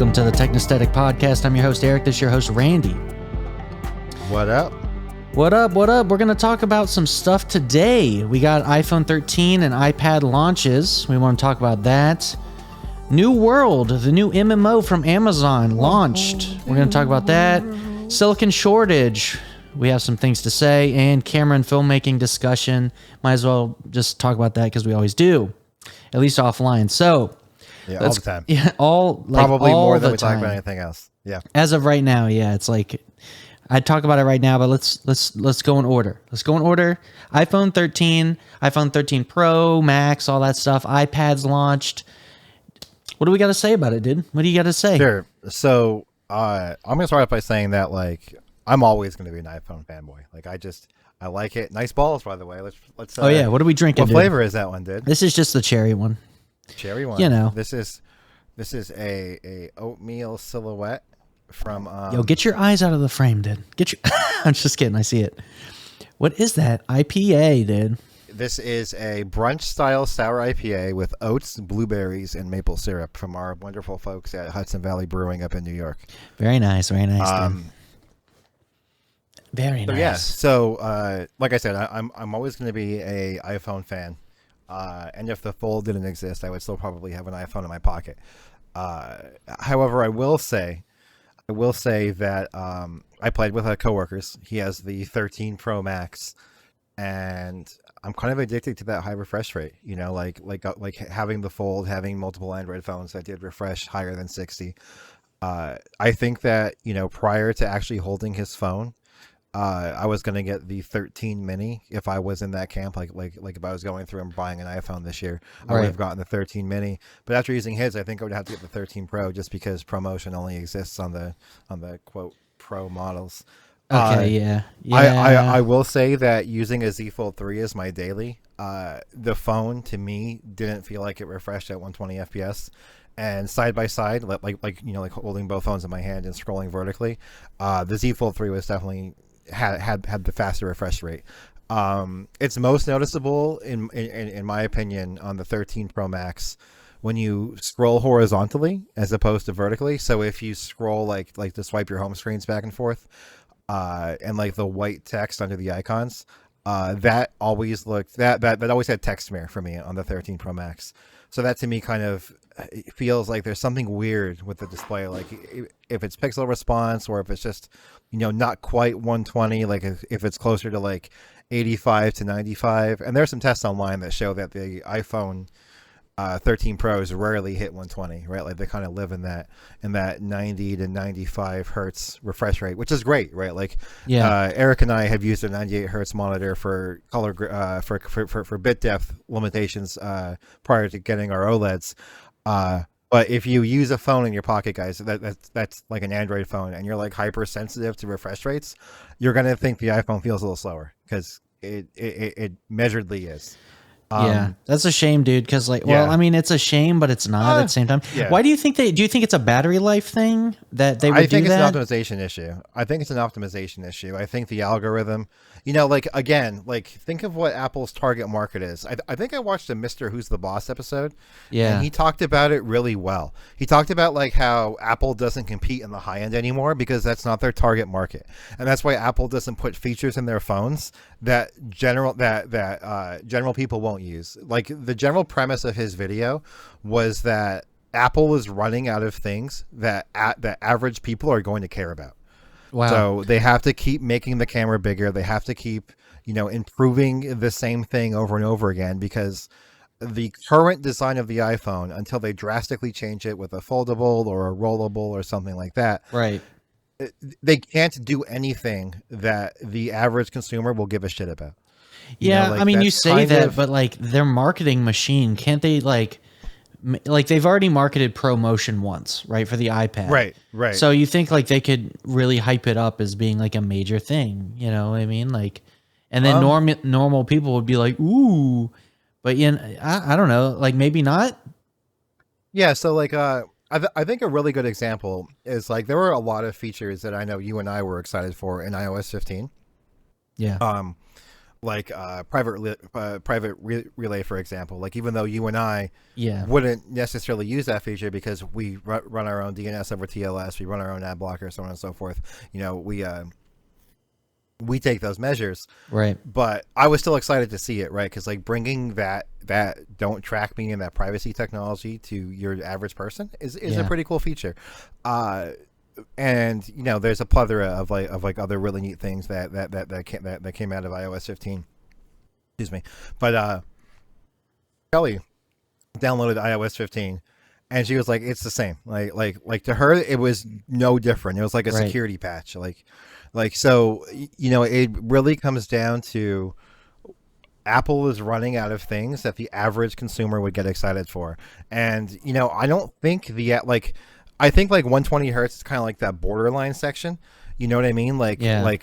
Welcome to the Technosthetic Podcast. I'm your host, Eric. This is your host, Randy. What up? What up? What up? We're going to talk about some stuff today. We got iPhone 13 and iPad launches. We want to talk about that. New World, the new MMO from Amazon, launched. We're going to talk about that. Silicon shortage. We have some things to say. And camera and filmmaking discussion. Might as well just talk about that because we always do. At least offline. So... yeah, all the time. Yeah, Probably all more than the we talk time. about anything else. Yeah. As of right now, yeah, it's like I'd talk about it right now, but let's go in order. Let's go in order. iPhone 13, iPhone 13 Pro, Max, all that stuff. iPads launched. What do we got to say about it, dude? What do you got to say? Sure. So I'm gonna start off by saying that I'm always gonna be an iPhone fanboy. I like it. Nice balls, by the way. Let's. Oh yeah, what are we drinking? What flavor is that one, dude? This is just the cherry one. Cherry one. You know. This is a oatmeal silhouette from. Yo, get your eyes out of the frame, dude. Get your. I'm just kidding. I see it. What is that? IPA, dude. This is a brunch style sour IPA with oats, blueberries, and maple syrup from our wonderful folks at Hudson Valley Brewing up in New York. Very nice. Very nice. Very nice. Yeah. So, like I said, I'm always going to be a iPhone fan. And if the Fold didn't exist, I would still probably have an iPhone in my pocket. However, I will say that I played with coworkers. He has the 13 Pro Max, and I'm kind of addicted to that high refresh rate. You know, like having the Fold, having multiple Android phones that did refresh higher than 60. I think that, you know, prior to actually holding his phone, I was going to get the 13 mini if I was in that camp, like if I was going through and buying an iPhone this year, I would have gotten the 13 mini. But after using his, I think I would have to get the 13 Pro just because promotion only exists on the quote Pro models. Okay, yeah. I will say that using a Z Fold 3 as my daily, the phone to me didn't feel like it refreshed at 120 FPS. And side by side, like holding both phones in my hand and scrolling vertically, the Z Fold 3 was definitely had the faster refresh rate. It's most noticeable in my opinion on the 13 Pro Max when you scroll horizontally as opposed to vertically. So if you scroll like to swipe your home screens back and forth, and like the white text under the icons, that always looked that always had text smear for me on the 13 Pro Max. So that to me kind of feels like there's something weird with the display, like if it's pixel response or if it's just, you know, not quite 120, like if it's closer to like 85 to 95. And there's some tests online that show that the iPhone 13 Pros rarely hit 120, right? Like they kind of live in that 90 to 95 hertz refresh rate, which is great, right? Like, yeah. Eric and I have used a 98 hertz monitor for color for bit depth limitations prior to getting our OLEDs. But if you use a phone in your pocket, guys, that's like an Android phone, and you're like hypersensitive to refresh rates, you're gonna think the iPhone feels a little slower because it measuredly is. Yeah, that's a shame, dude. Because I mean, it's a shame, but it's not at the same time. Yeah. Why do you think do you think it's a battery life thing that they would do that? I think it's an optimization issue. I think the algorithm, you know, like again, like think of what Apple's target market is. I think I watched a Mr. Who's the Boss episode. Yeah. And he talked about it really well. He talked about like how Apple doesn't compete in the high end anymore because that's not their target market. And that's why Apple doesn't put features in their phones that general people won't use. Like the general premise of his video was that Apple is running out of things that average people are going to care about. Wow. So they have to keep making the camera bigger. They have to keep, you know, improving the same thing over and over again because the current design of the iPhone, until they drastically change it with a foldable or a rollable or something like that, right? They can't do anything that the average consumer will give a shit about. Yeah, I mean, you say that, but like their marketing machine, can't they like they've already marketed ProMotion once, right, for the iPad, right. So you think like they could really hype it up as being like a major thing, you know what I mean? Like, and then normal people would be like, ooh, but I don't know, like maybe not. Yeah, so like I think a really good example is like there were a lot of features that I know you and I were excited for in iOS 15. Yeah. like private relay, for example. Like even though you and I Yeah. wouldn't necessarily use that feature because we run our own DNS over TLS, we run our own ad blocker, so on and so forth. We take those measures. Right. But I was still excited to see it, right? Because like bringing that don't track me and that privacy technology to your average person is a pretty cool feature. And there's a plethora of other really neat things that came out of iOS 15. Excuse me. But Kelly downloaded iOS 15 and she was like, it's the same. Like to her it was no different. It was like a security patch. So it really comes down to Apple is running out of things that the average consumer would get excited for. And I don't think I think like 120 hertz is kind of like that borderline section. You know what I mean? Like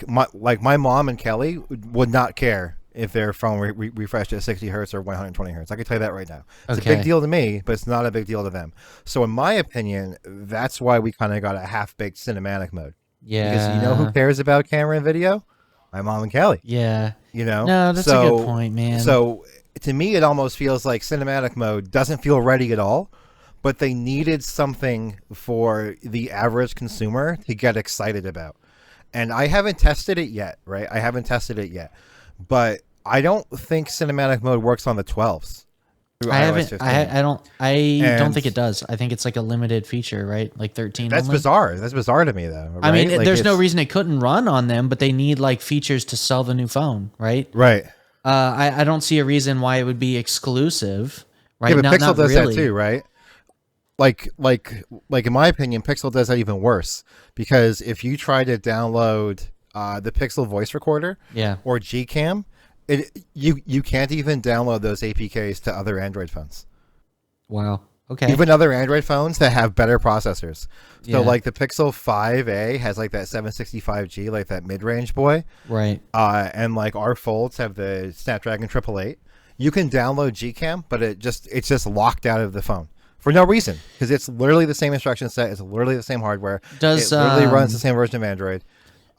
my mom and Kelly would not care if their phone refreshed at 60 hertz or 120 hertz. I can tell you that right now. It's a big deal to me, but it's not a big deal to them. So in my opinion, that's why we kind of got a half-baked cinematic mode. Yeah. Because who cares about camera and video? My mom and Kelly. Yeah. No, that's a good point, man. So to me, it almost feels like cinematic mode doesn't feel ready at all, but they needed something for the average consumer to get excited about. And I haven't tested it yet, right? But I don't think cinematic mode works on the 12s. I don't think it does. I think it's like a limited feature, right? Like 13. That's only. Bizarre. That's bizarre to me, though. Right? I mean, there's no reason it couldn't run on them, but they need like features to sell the new phone, right? Right. I don't see a reason why it would be exclusive, right? Yeah, but Pixel does that too, right? Like in my opinion, Pixel does that even worse, because if you try to download the Pixel voice recorder, or Gcam, you can't even download those APKs to other Android phones. Wow. Okay. Even other Android phones that have better processors. So like the Pixel 5a has like that 765G, like that mid-range boy. Right. And like our Folds have the Snapdragon 888. You can download Gcam, but it's just locked out of the phone for no reason, because it's literally the same instruction set. It's literally the same hardware. It literally runs the same version of Android.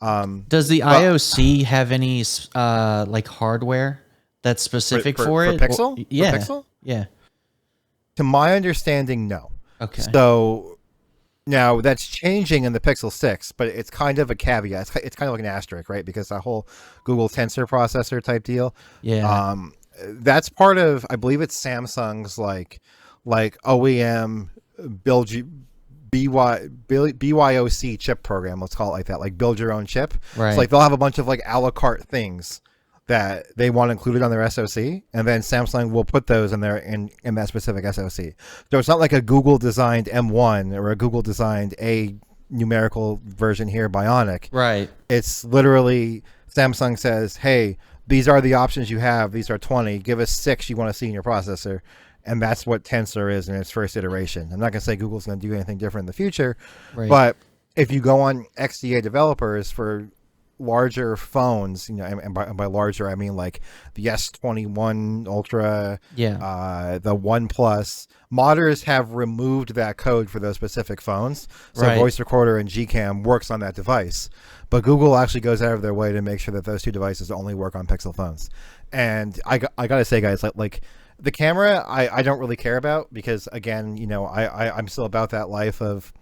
Does the IOC have any like hardware that's specific for it? For Pixel? Yeah. For Pixel? Yeah. To my understanding, no. Okay. So now that's changing in the Pixel 6, but it's kind of a caveat. It's kind of like an asterisk, right? Because that whole Google Tensor processor type deal. Yeah. That's part of, I believe it's Samsung's like OEM build BYOC chip program. Let's call it like that. Like build your own chip. Right. So like they'll have a bunch of like a la carte things that they want included on their SoC, and then Samsung will put those in in that specific SoC. So it's not like a Google designed M1 or a Google designed a numerical version here Bionic. Right. It's literally Samsung says, hey, these are the options you have. These are 20. Give us 6 you want to see in your processor. And that's what Tensor is in its first iteration. I'm not going to say Google's going to do anything different in the future, but if you go on XDA developers for larger phones, and by larger I mean like the S21 Ultra, the OnePlus, modders have removed that code for those specific phones, so voice recorder and Gcam works on that device. But Google actually goes out of their way to make sure that those two devices only work on Pixel phones. And I gotta say, guys, like the camera, I don't really care about, because again, I'm still about that life of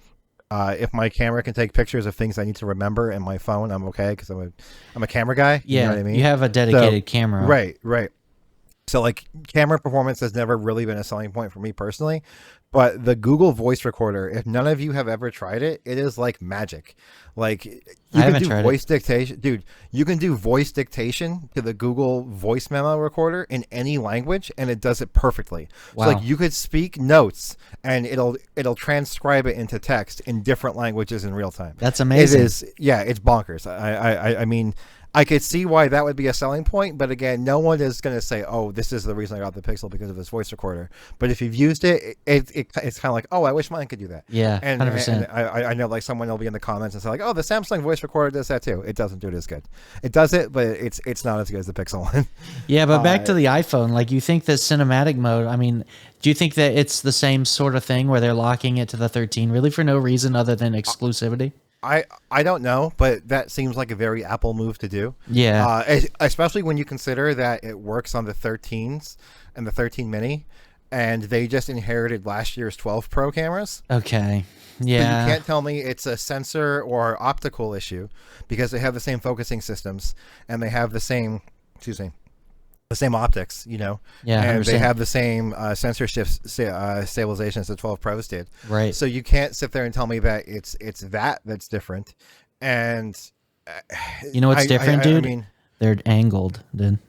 if my camera can take pictures of things I need to remember in my phone, I'm okay, because I'm a camera guy. Yeah, you know what I mean? You have a dedicated camera. Right. So like camera performance has never really been a selling point for me personally, but the Google voice recorder, if none of you have ever tried it, it is like magic. Like you can do voice dictation, dude. You can do voice dictation to the Google voice memo recorder in any language, and it does it perfectly. Wow. So like you could speak notes, and it'll transcribe it into text in different languages in real time. That's amazing. It is, yeah, it's bonkers. I mean, I could see why that would be a selling point, but again, no one is going to say, "Oh, this is the reason I got the Pixel, because of this voice recorder." But if you've used it, it's kind of like, "Oh, I wish mine could do that." Yeah, and 100%. I know like someone will be in the comments and say like, "Oh, the Samsung voice recorder does that too." It doesn't do it as good. It does it, but it's not as good as the Pixel one. Yeah, but back to the iPhone, like you think that cinematic mode, I mean, do you think that it's the same sort of thing where they're locking it to the 13 really for no reason other than exclusivity? I don't know, but that seems like a very Apple move to do. Yeah. Especially when you consider that it works on the 13s and the 13 mini, and they just inherited last year's 12 Pro cameras. Okay. So Yeah. you can't tell me it's a sensor or optical issue, because they have the same focusing systems and they have the same, excuse me, the same optics, you know, Yeah, and they 100%. have the same sensor shift stabilization as the 12 Pros did. Right. So you can't sit there and tell me that it's that's different. And uh, You know what's different, dude? I mean, They're angled, dude.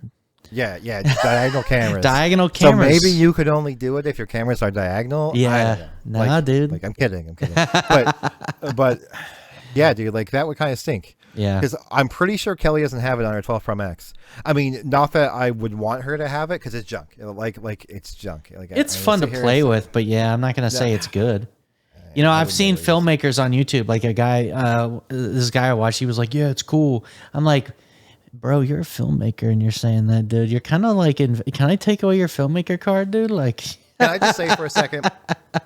yeah, diagonal cameras. Diagonal So cameras. maybe you could only do it if your cameras are diagonal. I Yeah. don't know. Nah, dude. Like I'm kidding. But yeah, dude, like that would kind of stink. Yeah. Because I'm pretty sure Kelly doesn't have it on her 12 Pro Max. I mean, not that I would want her to have it, because it's junk. Like it's junk. Like It's I fun to sit here play and with, but yeah, I'm not gonna say it's good. You know, I I've would seen never use it. filmmakers on YouTube, like a guy, this guy I watched, he was like, "Yeah, it's cool." I'm like, "Bro, you're a filmmaker, and you're saying that, dude. You're kind of like, can I take away your filmmaker card, dude? Like, Can I just say for a second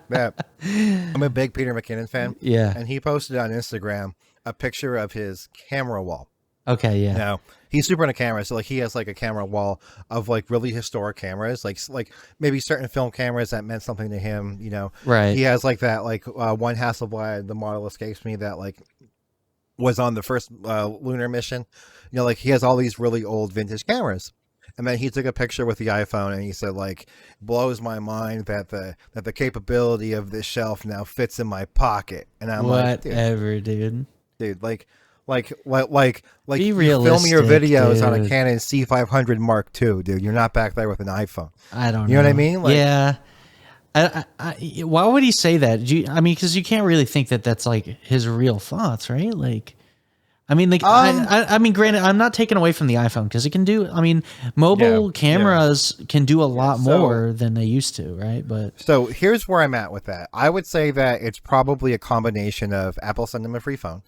that I'm a big Peter McKinnon fan? yeah, And he posted on Instagram a picture of his camera wall. okay, yeah, Now, he's super into cameras, so like he has like a camera wall of like really historic cameras, like maybe certain film cameras that meant something to him. You know, right, he has like that one Hasselblad, the model escapes me, that like was on the first lunar mission. You know, like he has all these really old vintage cameras. And then he took a picture with the iPhone and he said, like, blows my mind that the capability of this shelf now fits in my pocket. And I'm like, whatever, dude. like Be you film your realistic, videos on a dude. Canon C500 Mark II, dude. You're not back there with an iPhone. I don't know. You know what I mean? Like, yeah. Why would he say that? I mean, because you can't really think that that's like his real thoughts, right? Like, I mean, like, I mean, granted, I'm not taking away from the iPhone because it can do. I mean, mobile Yeah, cameras can do a lot so- more than they used to, right? But So here's where I'm at with that. I would say that it's probably a combination of Apple sending them a free phone,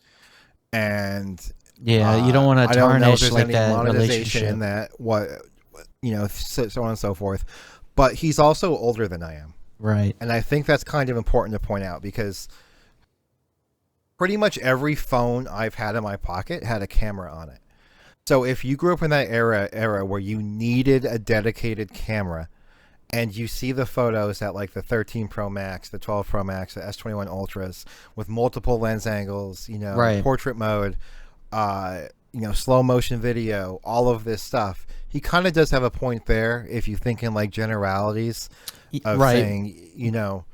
and yeah, you don't want to I don't know if tarnish there's like any that monetization relationship. in that. What, you know, so on and so forth. But he's also older than I am, Right. and I think that's kind of important to point out, because pretty much every phone I've had in my pocket had a camera on it. So if you grew up in that era where you needed a dedicated camera, and you see the photos at like the 13 Pro Max, the 12 Pro Max, the S21 Ultras with multiple lens angles, you know, Right. portrait mode, you know, slow motion video, all of this stuff. He kind of does have a point there if you think in like generalities of Right. saying, you know,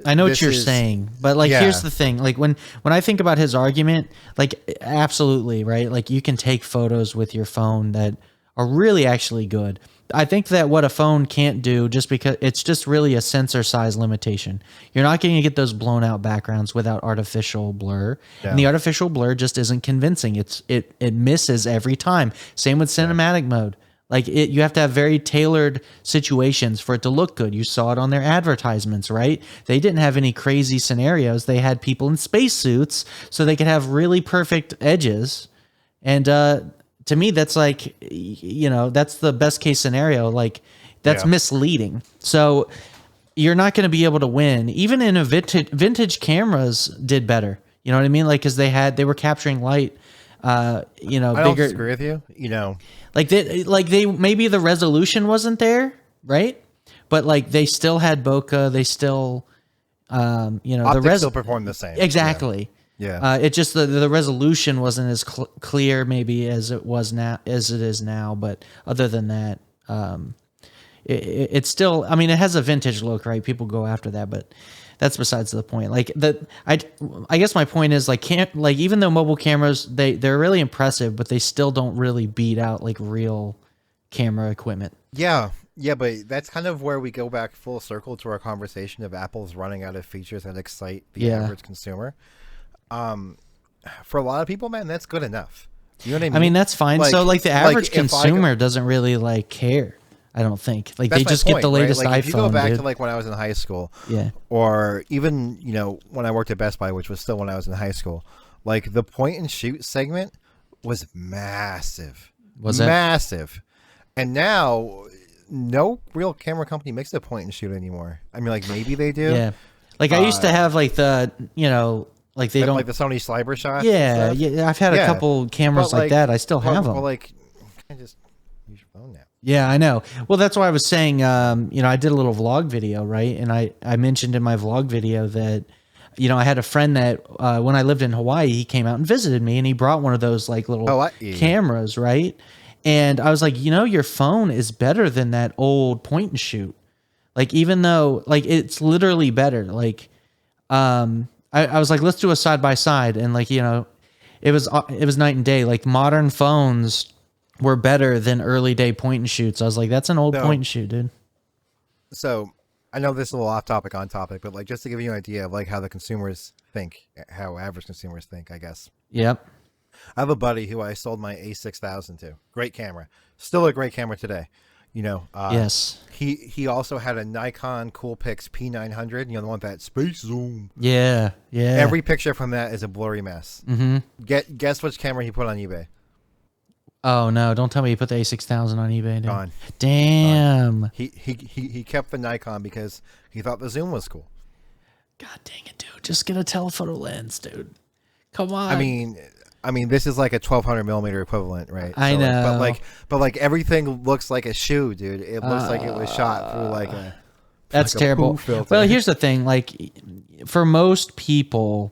I know what this you're is- saying, but like, Yeah. here's the thing: like when I think about his argument, like, absolutely right. Like, you can take photos with your phone that are really actually good. I think that what a phone can't do, just because it's just really a sensor size limitation. You're not going to get those blown out backgrounds without artificial blur, and the artificial blur just isn't convincing. It misses every time. Same with cinematic mode. Like, you have to have very tailored situations for it to look good. You saw it on their advertisements, right? They didn't have any crazy scenarios. They had people in spacesuits so they could have really perfect edges. And to me, that's like, you know, that's the best case scenario. Like, that's Yeah. misleading. So you're not going to be able to win. Even in a vintage cameras did better. You know what I mean? Like, because they were capturing light. You know, I don't bigger. disagree with you. You know, Like they maybe the resolution wasn't there, right? But like they still had bokeh. They still, you know, optics still perform the same. exactly. Yeah. It just the resolution wasn't as clear maybe as it is now. But other than that, it's still. I mean, it has a vintage look, right? People go after that, but that's besides the point. Like I guess my point is like even though mobile cameras they're really impressive, but they still don't really beat out like real camera equipment. Yeah, but that's kind of where we go back full circle to our conversation of Apple's running out of features that excite the average consumer. For a lot of people, man, that's good enough. You know what I mean? I mean, that's fine. Like- So like the like, average if I go- consumer doesn't really like care. I don't think like That's they my just get point, the right? latest Like, iPhone. if you go back dude. to like when I was in high school, Yeah. or even, you know, when I worked at Best Buy, which was still when I was in high school, like the point and shoot segment was massive. Was it? Massive. And now no real camera company makes a point and shoot anymore. I mean, like maybe they do. Yeah. Like I used to have like the, you know, Like they don't like the Sony Sliber shots. Yeah, and stuff. yeah. I've had a couple cameras like that. I still have them. Well, like, I just use your phone now. Yeah, I know. Well, that's why I was saying, I did a little vlog video, right? And I mentioned in my vlog video that, I had a friend that when I lived in Hawaii, he came out and visited me, and he brought one of those like little cameras, right? And I was like, your phone is better than that old point and shoot. Like, even though, like, it's literally better. Like, I was like, let's do a side by side, and like, it was night and day. Like, modern phones were better than early day point and shoots. I was like, that's an old point and shoot, dude. So I know this is a little off topic on topic, but like just to give you an idea of like how the consumers think, how average consumers think, I guess. Yep. I have a buddy who I sold my A6000 to. Great camera. Still a great camera today. Yes. He also had a Nikon Coolpix P900, the one with that space zoom. Yeah, yeah. Every picture from that is a blurry mess. Mm-hmm. Guess which camera he put on eBay? Oh no! Don't tell me you put the A6000 on eBay, dude. Gone. Damn. Gone. He kept the Nikon because he thought the zoom was cool. God dang it, dude! Just get a telephoto lens, dude. Come on. I mean, this is like a 1200 millimeter equivalent, right? I know. But like everything looks like a shoe, dude. It looks like it was shot through like a. That's like terrible. Well, here's the thing: like, for most people,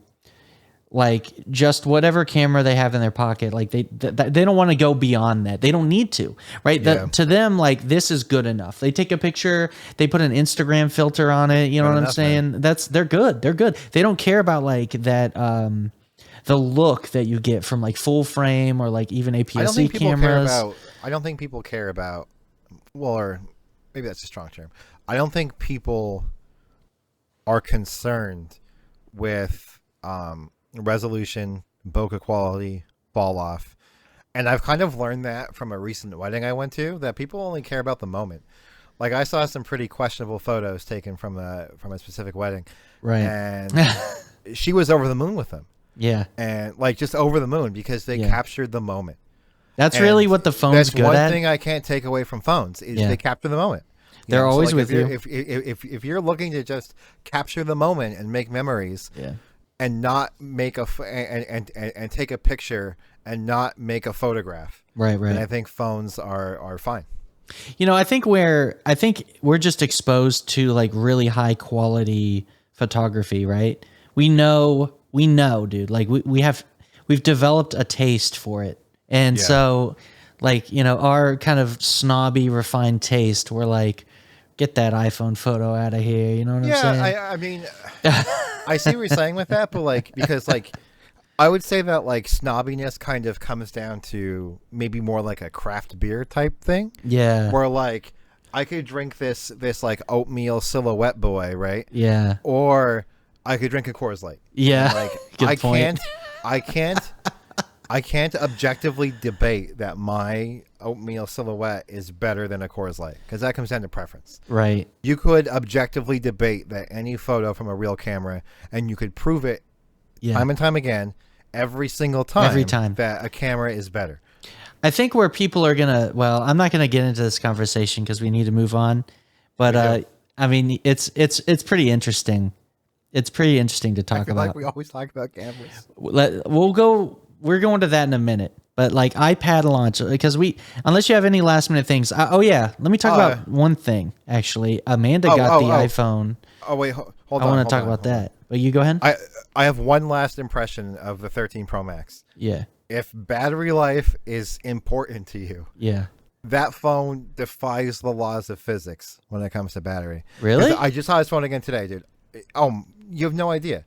like just whatever camera they have in their pocket, like they don't want to go beyond that. They don't need to, right? Yeah. To them, like this is good enough. They take a picture, they put an Instagram filter on it. You know what I'm saying? Man. They're good. They're good. They don't care about like that. The look that you get from like full frame or like even APS-C cameras. I don't think people care about. Well, or maybe that's a strong term. I don't think people are concerned with resolution, bokeh quality, fall off. And I've kind of learned that from a recent wedding I went to, that people only care about the moment. Like I saw some pretty questionable photos taken from a specific wedding. Right. And she was over the moon with them. Yeah. And like just over the moon because they captured the moment. That's really what the phone's good at. That's one thing I can't take away from phones is they capture the moment. They're always with you. If you're looking to just capture the moment and make memories, and not make and take a picture and not make a photograph, right. And I think phones are fine. I think we're just exposed to like really high quality photography, right? We know, dude. Like we've developed a taste for it, and so like our kind of snobby refined taste, we're like, get that iPhone photo out of here. You know what I'm saying? Yeah, I mean, I see what you're saying with that, but like because like I would say that like snobbiness kind of comes down to maybe more like a craft beer type thing. Yeah, where like I could drink this like oatmeal silhouette boy, right? Yeah, or I could drink a Coors Light. Yeah, like I can't objectively debate that my oatmeal silhouette is better than a Coors Light because that comes down to preference. Right. You could objectively debate that any photo from a real camera, and you could prove it time and time again, every single time that a camera is better. I think where people are gonna, well, I'm not gonna get into this conversation because we need to move on, but I mean, it's pretty interesting. It's pretty interesting to talk about. Like we always talk about cameras. We're going to that in a minute, but like iPad launch, because unless you have any last minute things. Let me talk about one thing. Actually, Amanda got the iPhone. Oh wait, hold on. I want to talk about that, but you go ahead. I have one last impression of the 13 Pro Max. Yeah. If battery life is important to you, that phone defies the laws of physics when it comes to battery. Really? I just saw his phone again today, dude. You have no idea.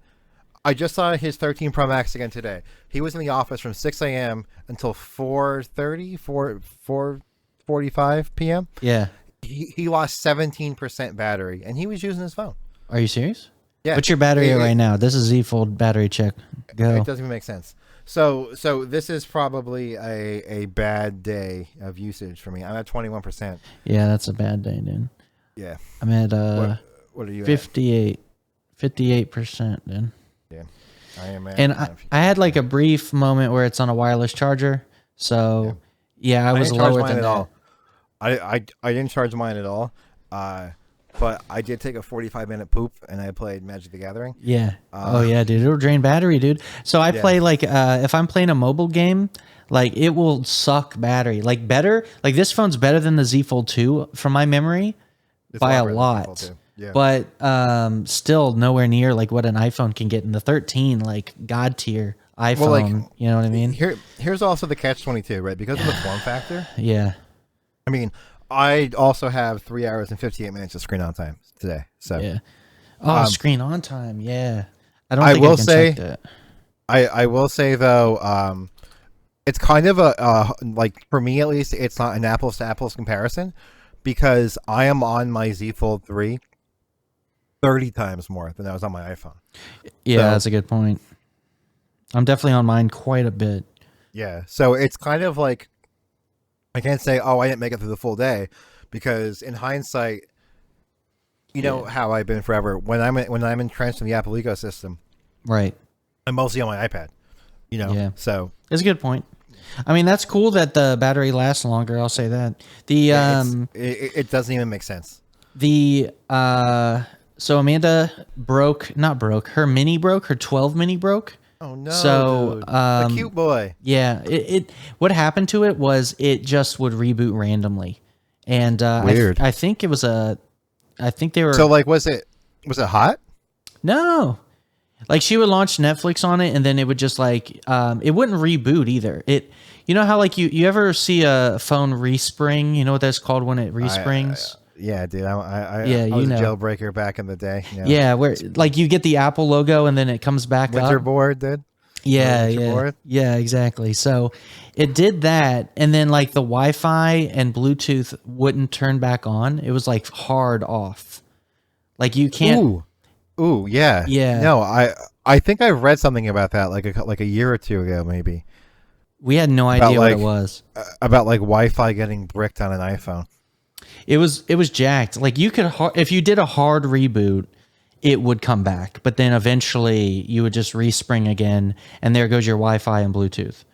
I just saw his 13 Pro Max again today. He was in the office from 6 a.m. until 4:45 p.m. Yeah. He lost 17% battery, and he was using his phone. Are you serious? Yeah. What's your battery right now? This is Z Fold battery check. Go. It doesn't even make sense. So this is probably a bad day of usage for me. I'm at 21%. Yeah, that's a bad day, dude. Yeah. I'm at what are you 58. 58%, dude. Yeah. I am at, and I had like a brief moment where it's on a wireless charger. So I was lower than that. I didn't charge mine at all. but I did take a 45-minute poop, and I played Magic the Gathering. Yeah. Oh yeah, dude. It'll drain battery, dude. So I play like if I'm playing a mobile game, like it will suck battery. Like better. Like this phone's better than the Z Fold 2 from my memory It's by a better than lot. default too. Yeah. But still nowhere near like what an iPhone can get in the 13, like god tier iPhone. Well, like, you know what I mean? Here's also the catch-22, right? Because of the form factor. Yeah. I mean, I also have 3 hours and 58 minutes of screen on time today. So Yeah. Oh, screen on time. Yeah. I don't I think will I can say, check that. I will say though, it's kind of a like for me at least, it's not an apples to apples comparison because I am on my Z Fold 3 30 times more than I was on my iPhone. Yeah, So, that's a good point. I'm definitely on mine quite a bit. yeah, so it's kind of like I can't say, oh, I didn't make it through the full day, because in hindsight, you know how I've been forever. When I'm entrenched in the Apple ecosystem, Right. I'm mostly on my iPad. You know, Yeah. so It's a good point. I mean, that's cool that the battery lasts longer. I'll say that. it doesn't even make sense. So Amanda her mini broke, her 12 mini broke. Oh no! So, dude. A cute boy. Yeah, what happened to it was it just would reboot randomly. And Weird. I think it was I think they were So like, was it hot? No. Like she would launch Netflix on it and then it would just like it wouldn't reboot either. You know how like you ever see a phone respring? You know what that's called when it resprings? Yeah, dude. I Yeah, was you know. a jailbreaker back in the day. Yeah. Yeah, where like you get the Apple logo and then it comes back Winter up. board, dude. Yeah, Winter yeah. board? Yeah, exactly. So it did that and then like the Wi-Fi and Bluetooth wouldn't turn back on. It was like hard off. Like you can't Ooh, yeah. Yeah. No, I think I read something about that like a year or two ago, maybe. We had no About, idea what it like, was. About like Wi-Fi getting bricked on an iPhone. It was jacked. Like you could if you did a hard reboot, it would come back, but then eventually you would just respring again, and there goes your Wi-Fi and Bluetooth.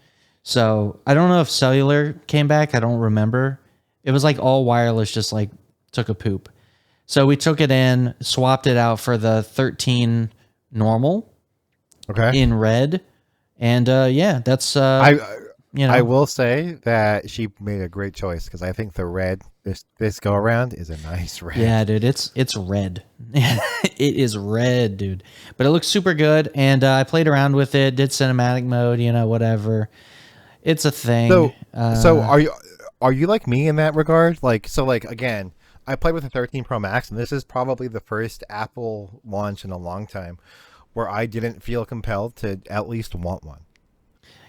So I don't know if cellular came back. I don't remember. It was like all wireless, just like took a poop. So we took it in, swapped it out for the 13 normal Okay. in red, and yeah, that's I will say that she made a great choice because I think the red this go around is a nice red. Yeah, dude, it's red. It is red, dude. But it looks super good, and I played around with it, did cinematic mode, whatever. It's a thing. So are you like me in that regard? Like again, I played with the 13 Pro Max, and this is probably the first Apple launch in a long time where I didn't feel compelled to at least want one.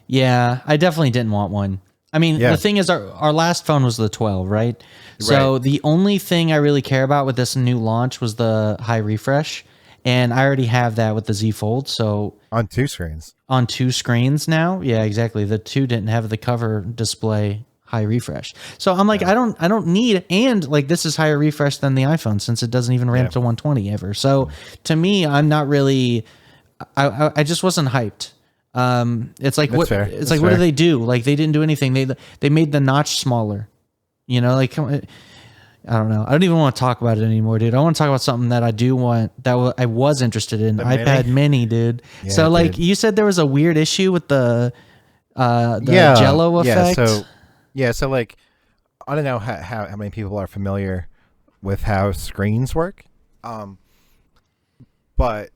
Yeah, I definitely didn't want one. I mean, the thing is, our last phone was the 12, right? So the only thing I really care about with this new launch was the high refresh, and I already have that with the Z Fold. So On two screens. on two screens now, yeah, exactly. The 2 didn't have the cover display high refresh, so I'm like, I don't need, and like this is higher refresh than the iPhone since it doesn't even ramp to 120 ever. So to me, I'm not really, I just wasn't hyped. It's like That's fair. It's That's like what fair. do they do? Like they didn't do anything. They made the notch smaller. Like come on, I don't know. I don't even want to talk about it anymore, dude. I want to talk about something that I do want I was interested in. iPad Mini, dude. Yeah, so like dude. you said there was a weird issue with the Jello effect. So like I don't know how many people are familiar with how screens work. But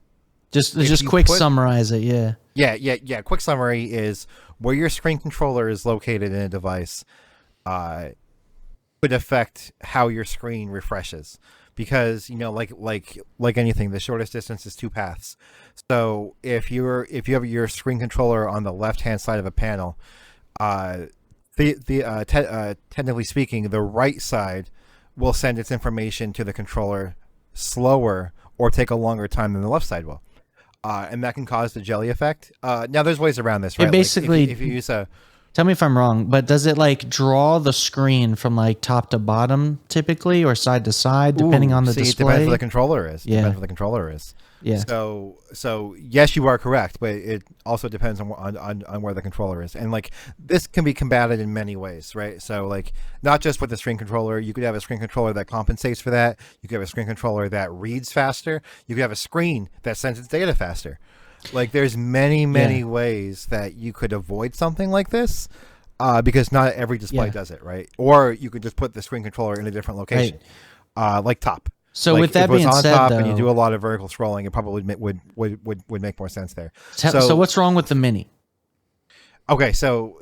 just you quick put- summarize it, yeah. Yeah. Quick summary is where your screen controller is located in a device could affect how your screen refreshes, because like anything, the shortest distance is 2 paths. So if you have your screen controller on the left hand side of a panel, technically speaking, the right side will send its information to the controller slower or take a longer time than the left side will. And that can cause the jelly effect. Now, there's ways around this, right? It basically like if you use a Tell me if I'm wrong, but does it like draw the screen from like top to bottom typically, or side to side, depending on the See, display? it depends what the controller is. Yeah. Depends what the controller is. Yeah. So yes, you are correct, but it also depends on where the controller is, and like this can be combated in many ways, right? So like not just with the screen controller, you could have a screen controller that compensates for that. You could have a screen controller that reads faster. You could have a screen that sends its data faster. Like there's many ways that you could avoid something like this, because not every display does it, right? Or you could just put the screen controller in a different location, like top. So like with that if it was being on said, top though, and you do a lot of vertical scrolling, it probably would make more sense there. so what's wrong with the Mini? Okay, so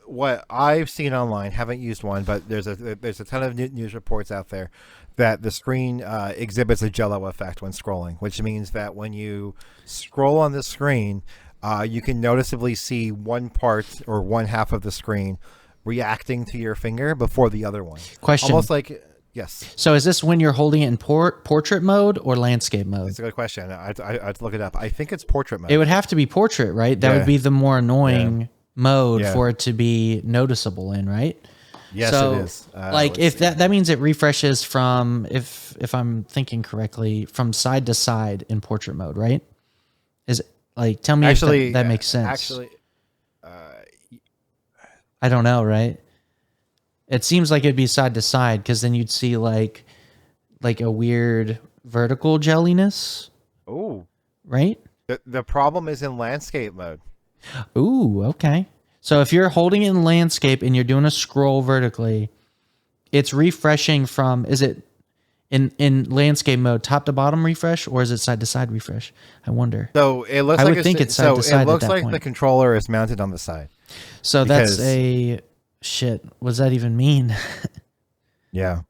what I've seen online, haven't used one, but there's a ton of news reports out there that the screen exhibits a jello effect when scrolling, which means that when you scroll on the screen, you can noticeably see one part or one half of the screen reacting to your finger before the other one. Question. Almost like, yes. So is this when you're holding it in portrait mode or landscape mode? That's a good question. I'd look it up. I think it's portrait mode. It would have to be portrait, right? That would be the more annoying mode for it to be noticeable in, right? Yes, so, it is. Like if that means it refreshes from, if I'm thinking correctly, from side to side in portrait mode, right? Is it, like, tell me if that makes sense. Actually, I don't know, right? It seems like it'd be side to side, because then you'd see like a weird vertical jelliness. Oh, right? The problem is in landscape mode. Ooh, okay. So if you're holding it in landscape and you're doing a scroll vertically, it's refreshing from, is it in landscape mode top to bottom refresh, or is it side to side refresh? I wonder. So it looks I like would think it's side to side. It looks at that like point. the controller is mounted on the side. So that's a shit. What does that even mean? Yeah.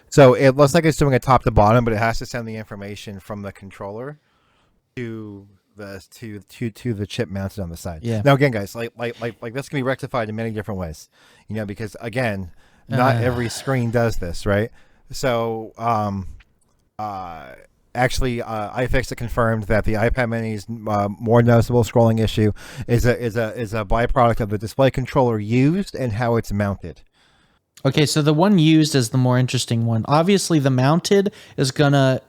So it looks like it's doing a top to bottom, but it has to send the information from the controller to the chip mounted on the side. Yeah. Now again, guys, like this can be rectified in many different ways. You know, because again, not every screen does this, right? So actually, iFixit confirmed that the iPad Mini's more noticeable scrolling issue is a byproduct of the display controller used and how it's mounted. Okay, so the one used is the more interesting one. Obviously, the mounted is gonna,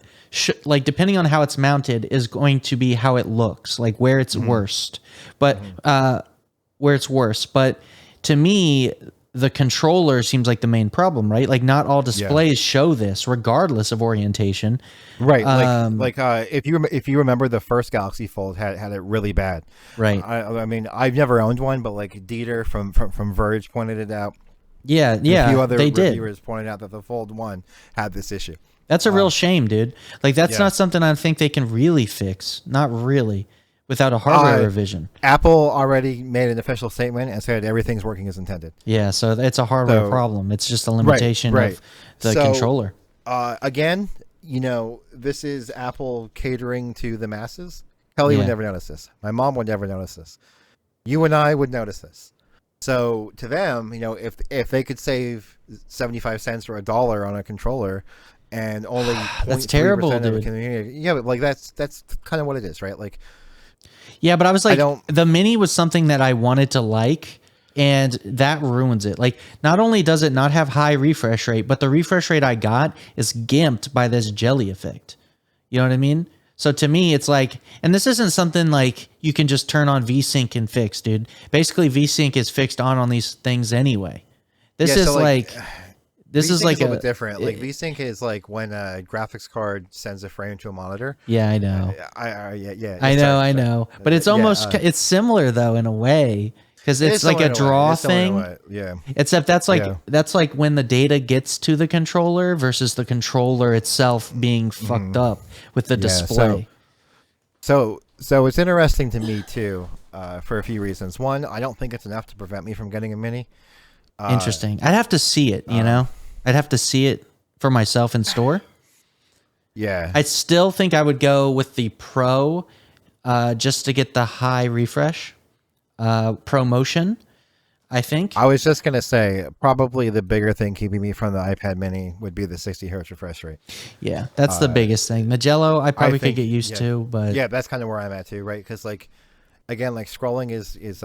like, depending on how it's mounted, is going to be how it looks, like where it's worst. But where it's worse. But to me, the controller seems like the main problem, right? Like, not all displays show this, regardless of orientation. Right. If you remember, the first Galaxy Fold had it really bad. Right. I mean, I've never owned one, but like Dieter from Verge pointed it out. Yeah, A few other they reviewers did. pointed out that the Fold 1 had this issue. That's a real shame, dude. Like, that's not something I think they can really fix. Not really. Without a hardware revision. Apple already made an official statement and said everything's working as intended. Yeah, so it's a hardware problem. It's just a limitation of the controller. Again, you know, this is Apple catering to the masses. Kelly would never notice this. My mom would never notice this. You and I would notice this. So to them, you know, if they could save 75 cents or $1 on a controller, and only that's terrible, of the dude. community, yeah, but like that's kind of what it is, right? Like, yeah, but I was like, the Mini was something that I wanted to like, and that ruins it. Like, not only does it not have high refresh rate, but the refresh rate I got is gimped by this jelly effect. You know what I mean? So to me, it's like, and this isn't something like you can just turn on VSync and fix, dude. Basically, VSync is fixed on these things anyway. This is like this is like a little bit different. Like VSync is like when a graphics card sends a frame to a monitor. Yeah, I know. I know. But it's almost it's similar though in a way, because it's like a draw thing. Yeah. Except that's like when the data gets to the controller versus the controller itself being fucked up with the display. So it's interesting to me too, for a few reasons. One, I don't think it's enough to prevent me from getting a Mini. Interesting. I'd have to see it, you know? I'd have to see it for myself in store. Yeah. I still think I would go with the Pro, just to get the high refresh. Pro Motion, I think. I was just going to say, probably the bigger thing keeping me from the iPad Mini would be the 60 hertz refresh rate. Yeah, that's the biggest thing. Magello, I probably could get used to, but... Yeah, that's kind of where I'm at too, right? Because, like, again, like, scrolling is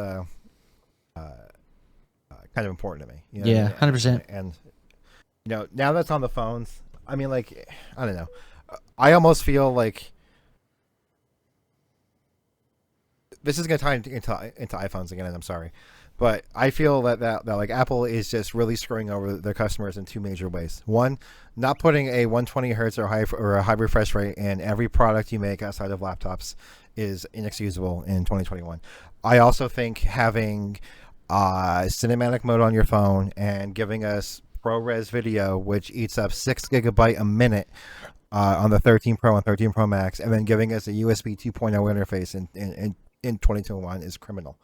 kind of important to me. You know Yeah, what I mean? 100%. And now that's on the phones. I mean, like, I don't know. I almost feel like this is going to tie into iPhones again, and I'm sorry, but I feel that like Apple is just really screwing over their customers in two major ways. One, not putting a 120 hertz or a high refresh rate in every product you make outside of laptops is inexcusable in 2021. I also think having cinematic mode on your phone and giving us ProRes video, which eats up 6 gigabyte a minute on the 13 Pro and 13 Pro Max, and then giving us a USB 2.0 interface in 2021 is criminal.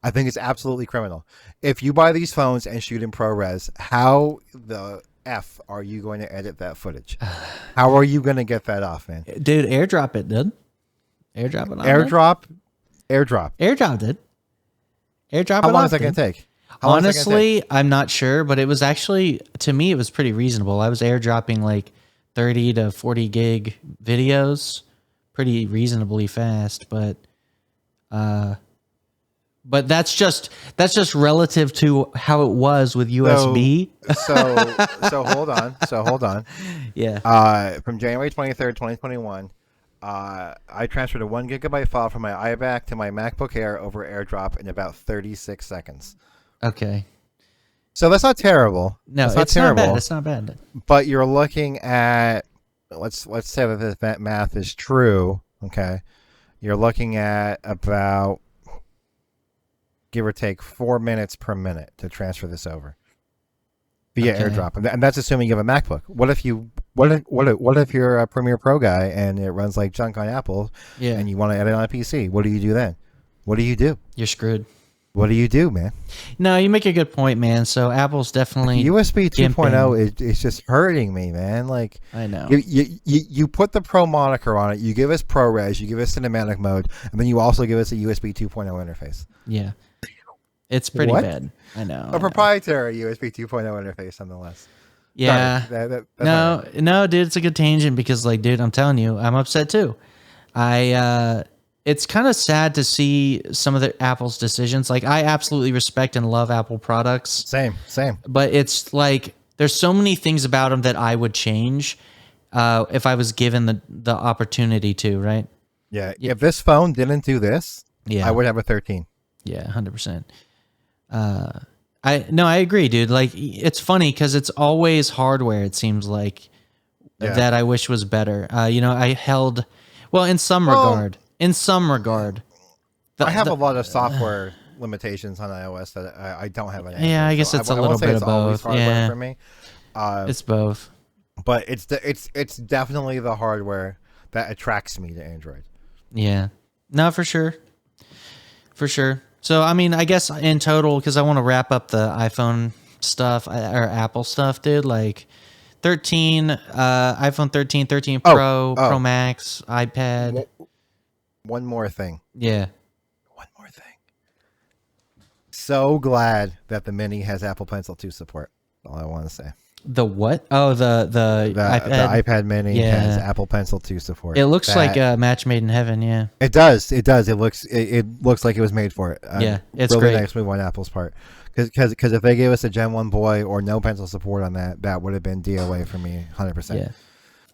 I think it's absolutely criminal. If you buy these phones and shoot in ProRes, how the F are you going to edit that footage? How are you going to get that off, man? Dude, airdrop it, dude. Airdrop it on Airdrop. Airdrop, dude. Airdrop How it long off, is that going dude. to take? How long is that gonna Honestly, take? I'm not sure, but it was actually, to me, it was pretty reasonable. I was airdropping like 30 to 40 gig videos pretty reasonably fast, but that's just relative to how it was with USB. So hold on. Yeah. From January 23rd, 2021, I transferred a 1 gigabyte file from my iMac to my MacBook Air over AirDrop in about 36 seconds. Okay. So that's not terrible. No, that's not it's terrible. not bad. It's not bad. But you're looking at let's say that this math is true. Okay, you're looking at about, give or take, 4 minutes per minute to transfer this over via Okay. AirDrop, and that's assuming you have a MacBook. What if you're a Premiere Pro guy and it runs like junk on Apple, Yeah. and you want to edit on a PC? What do you do then? What do you do? You're screwed. What do you do, man? No, you make a good point, man. So Apple's definitely USB 2.0 gimping. is just hurting me, man. Like, I know. you put the Pro moniker on it. You give us ProRes. You give us cinematic mode, and then you also give us a USB 2.0 interface. Yeah. It's pretty What? bad. I know. A proprietary USB 2.0 interface, nonetheless. Yeah. Sorry, that's not right. No, dude, it's a good tangent because, like, dude, I'm telling you, I'm upset too. It's kind of sad to see some of the Apple's decisions. Like, I absolutely respect and love Apple products. Same. But it's like there's so many things about them that I would change if I was given the opportunity to, right? Yeah. If this phone didn't do this, Yeah. I would have a 13. Yeah, 100%. I agree, dude. Like, it's funny because it's always hardware. It seems like that I wish was better. I held, well, in some regard. I have a lot of software limitations on iOS that I don't have on Android. Yeah, I guess it's a little bit of both. Yeah, for me. It's both. But it's definitely the hardware that attracts me to Android. Yeah, no, for sure. So, I mean, I guess in total, because I want to wrap up the iPhone stuff or Apple stuff, dude. Like, 13, iPhone 13, 13 Pro, Pro Max, iPad. One more thing. Yeah. So glad that the Mini has Apple Pencil 2 support. All I want to say. The what? Oh, the iPad. The iPad Mini has Apple Pencil 2 support. It looks like a match made in heaven. Yeah. It does. It looks like it was made for it. Yeah, it's really great. nice move on Apple's part. Because if they gave us a Gen 1 boy or no pencil support on that would have been DOA for me 100%. Yeah.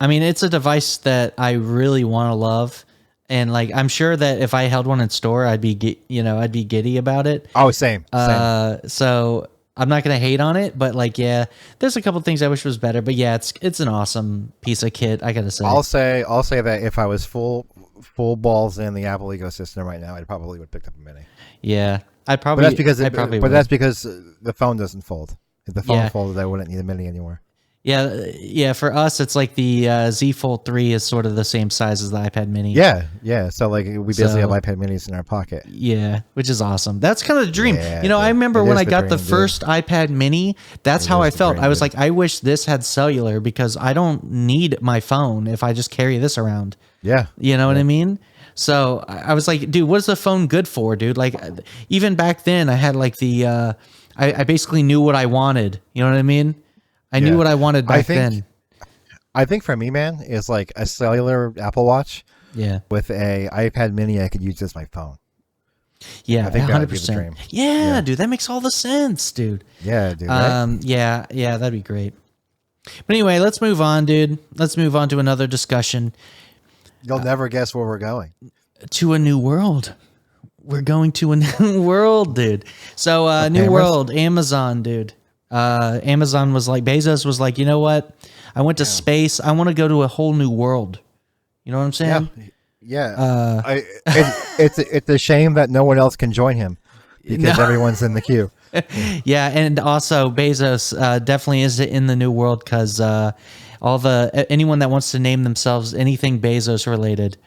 I mean, it's a device that I really want to love. And, like, I'm sure that if I held one in store, I'd be giddy about it. Oh, same. So I'm not gonna hate on it, but, like, yeah, there's a couple things I wish was better. But yeah, it's an awesome piece of kit, I gotta say. I'll say that if I was full balls in the Apple ecosystem right now, I probably would have picked up a Mini. Yeah, I'd probably. But that's because would. the phone doesn't fold. If the phone folded, I wouldn't need a Mini anymore. Yeah. For us, it's like the Z Fold 3 is sort of the same size as the iPad Mini. Yeah. So, like, we basically have iPad Minis in our pocket. Yeah, which is awesome. That's kind of the dream. Yeah, I remember when I got the dream, first iPad Mini, that's how I felt. I was like, I wish this had cellular because I don't need my phone if I just carry this around. Yeah. You know what I mean? So I was like, dude, what is the phone good for, dude? Like, even back then, I had like I basically knew what I wanted. You know what I mean? I knew what I wanted back then. I think for me, man, is like a cellular Apple Watch. Yeah. With a iPad Mini, I could use as my phone. Yeah, I think that would be the 100%. dream. Yeah, dude, that makes all the sense, dude. Yeah, dude. Right? Yeah, that'd be great. But anyway, let's move on, dude. Let's move on to another discussion. You'll never guess where we're going. To a new world. We're going to a new world, dude. So, new cameras? world, Amazon, dude. Amazon was like, Bezos was like, you know what? I went to space. I want to go to a whole new world. You know what I'm saying? Yeah. It's a shame that no one else can join him because everyone's in the queue. Yeah, and also Bezos definitely is in the new world because anyone that wants to name themselves anything Bezos related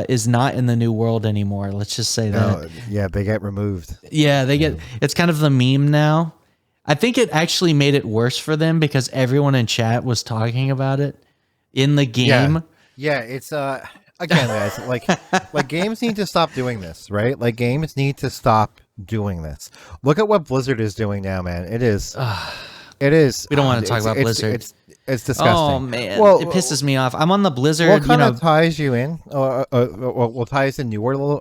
is not in the new world anymore. Let's just say that. Yeah, they get removed. Yeah, they get. It's kind of the meme now. I think it actually made it worse for them because everyone in chat was talking about it in the game. Yeah, it's again, guys, like games need to stop doing this, right? Like games need to stop doing this. Look at what Blizzard is doing now, man. It is. We don't want to talk about Blizzard. It's disgusting. Oh man, it pisses me off. I'm on the Blizzard. What kind of ties you in? Well, ties in New World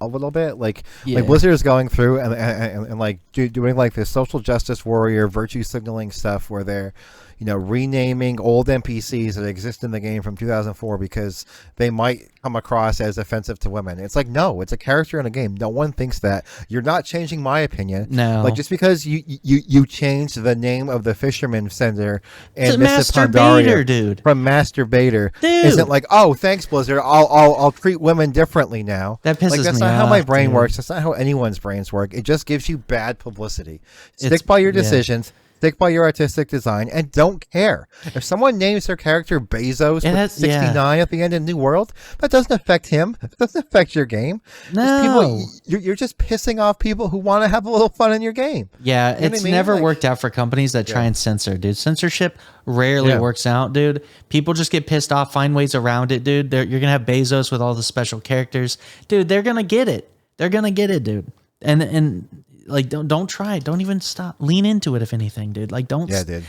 a little bit. Like Blizzard is going through and like doing like this social justice warrior virtue signaling stuff where they're renaming old NPCs that exist in the game from 2004 because they might come across as offensive to women. It's like, no, it's a character in a game. No one thinks that. You're not changing my opinion. No. Like just because you changed the name of the fisherman center and Master Bader, dude. From Master Bader dude. Isn't like, oh, thanks Blizzard. I'll treat women differently now. That pisses me off. That's not how my brain works. That's not how anyone's brains work. It just gives you bad publicity. Stick by your decisions. Stick by your artistic design and don't care. If someone names their character Bezos with 69 at the end of New World, that doesn't affect him. It doesn't affect your game. No. You're just pissing off people who want to have a little fun in your game. Yeah, it's never worked out for companies that try and censor, dude. Censorship rarely works out, dude. People just get pissed off, find ways around it, dude. You're going to have Bezos with all the special characters. Dude, they're going to get it. They're going to get it, dude. And like don't try it. Don't even stop. Lean into it if anything, dude. Like don't stop the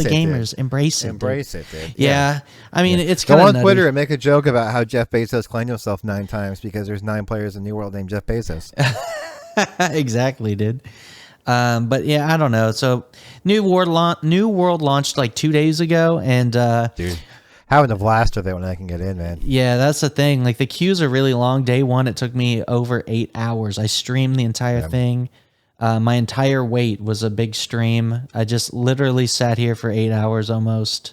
gamers. Embrace it, dude. Yeah. I mean, it's go kind of on Twitter and make a joke about how Jeff Bezos claimed himself 9 times because there's 9 players in New World named Jeff Bezos. Exactly, dude. But yeah, I don't know. So New World launched like 2 days ago, and dude, having a blast with it when I can get in, man. Yeah, that's the thing. Like the queues are really long. Day one, it took me over 8 hours. I streamed the entire thing. My entire wait was a big stream. I just literally sat here for 8 hours almost.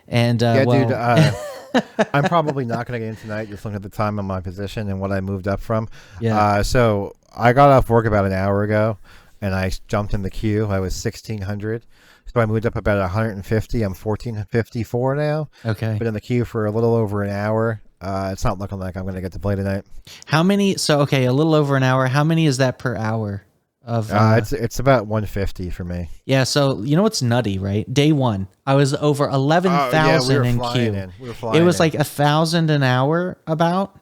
And dude, I'm probably not going to get in tonight. Just looking at the time on my position and what I moved up from. Yeah. So I got off work about an hour ago, and I jumped in the queue. I was 1,600. So I moved up about 150. I'm 1,454 now. Okay. Been in the queue for a little over an hour. It's not looking like I'm going to get to play tonight. How many? So, okay, a little over an hour. How many is that per hour? It's about 150 for me. Yeah, so you know what's nutty, right? Day one, I was over 11,000 in queue. It was like 1,000 an hour about.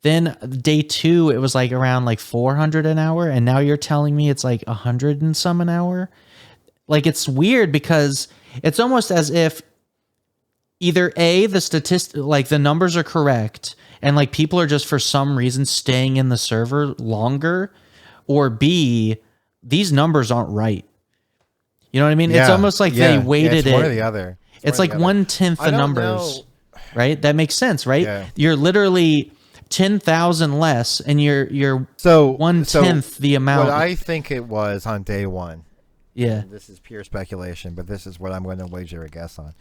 Then day two, it was like around like 400 an hour, and now you're telling me it's like 100 and some an hour. Like it's weird because it's almost as if either the numbers are correct and like people are just for some reason staying in the server longer, or B, these numbers aren't right. You know what I mean? It's almost like they weighted it's one or the other. It's like 1/10 the numbers, right? That makes sense, right? Yeah. You're literally 10,000 less, and you're 1/10 the amount. What I think it was on day one. Yeah. This is pure speculation, but this is what I'm going to wager a guess on.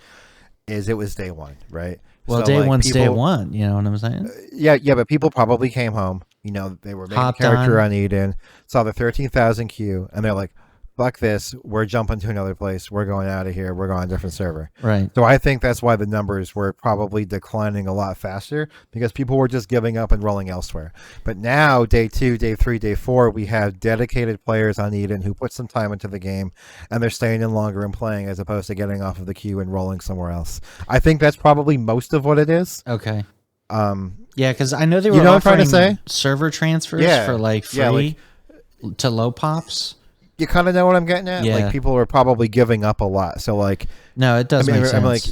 Is it was day one, right? Well, so day one's day one. You know what I'm saying? Yeah, but people probably came home. They were making character on Eden, saw the 13,000 queue, and they're like, fuck this, we're jumping to another place, we're going out of here, we're going on a different server. Right. So I think that's why the numbers were probably declining a lot faster, because people were just giving up and rolling elsewhere. But now, day 2, day 3, day 4, we have dedicated players on Eden who put some time into the game, and they're staying in longer and playing as opposed to getting off of the queue and rolling somewhere else. I think that's probably most of what it is. Okay. Yeah, because I know they were offering server transfers for like free to low pops. You kind of know what I'm getting at? Yeah. Like people are probably giving up a lot. So like, no, it does make sense. I'm like,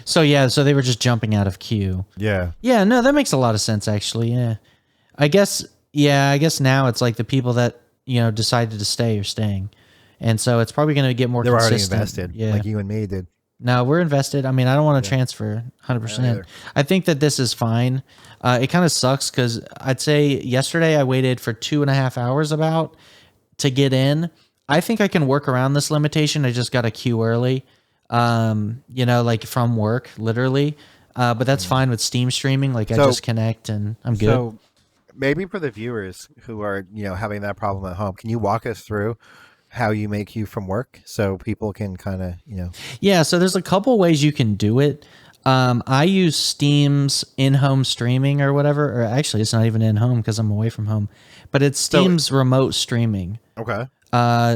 so yeah, so they were just jumping out of queue. Yeah. Yeah, no, that makes a lot of sense actually. Yeah. I guess, yeah, I guess now it's like the people that, decided to stay are staying. And so it's probably going to get more They're already consistent. invested, Yeah. like you and me did. No, we're invested. I mean, I don't want to Yeah. transfer I don't 100%. either. I think that this is fine. It kind of sucks because I'd say yesterday I waited for 2.5 hours about to get in. I think I can work around this limitation. I just got a queue early, like from work, literally. But that's fine with Steam streaming. Like I So- just connect and I'm good. So maybe for the viewers who are, having that problem at home, can you walk us through how you make you from work so people can kind of, Yeah, so there's a couple ways you can do it. I use Steam's in-home streaming or whatever, or actually it's not even in-home because I'm away from home, but it's Steam's remote streaming. Okay.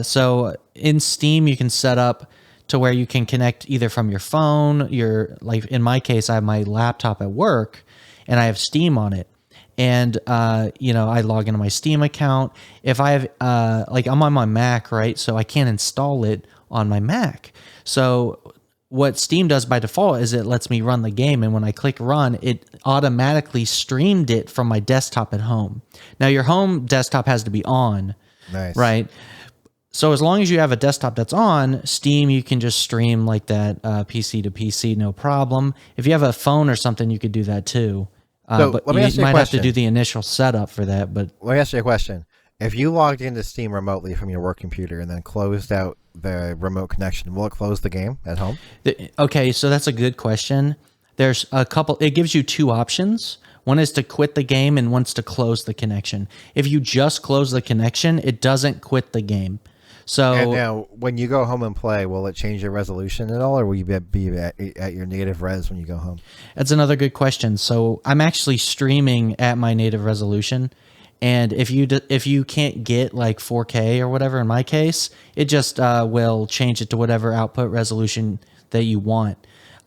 So in Steam, you can set up to where you can connect either from your phone, like in my case, I have my laptop at work and I have Steam on it. And, I log into my Steam account. If I have, I'm on my Mac, right? So I can't install it on my Mac. So what Steam does by default is it lets me run the game. And when I click run, it automatically streamed it from my desktop at home. Now your home desktop has to be on, Nice. right? So as long as you have a desktop that's on Steam, you can just stream like that, PC to PC, no problem. If you have a phone or something, you could do that too. So But let me ask you you a might have to question. do the initial setup for that. But Let me ask you a question. If you logged into Steam remotely from your work computer and then closed out the remote connection, will it close the game at home? okay, so that's a good question. There's a couple. It gives you two options. One is to quit the game and one's to close the connection. If you just close the connection, it doesn't quit the game. So And now, when you go home and play, will it change your resolution at all, or will you be at your native res when you go home? that's another good question. So I'm actually streaming at my native resolution, and if you can't get like 4K or whatever, in my case, it just will change it to whatever output resolution that you want.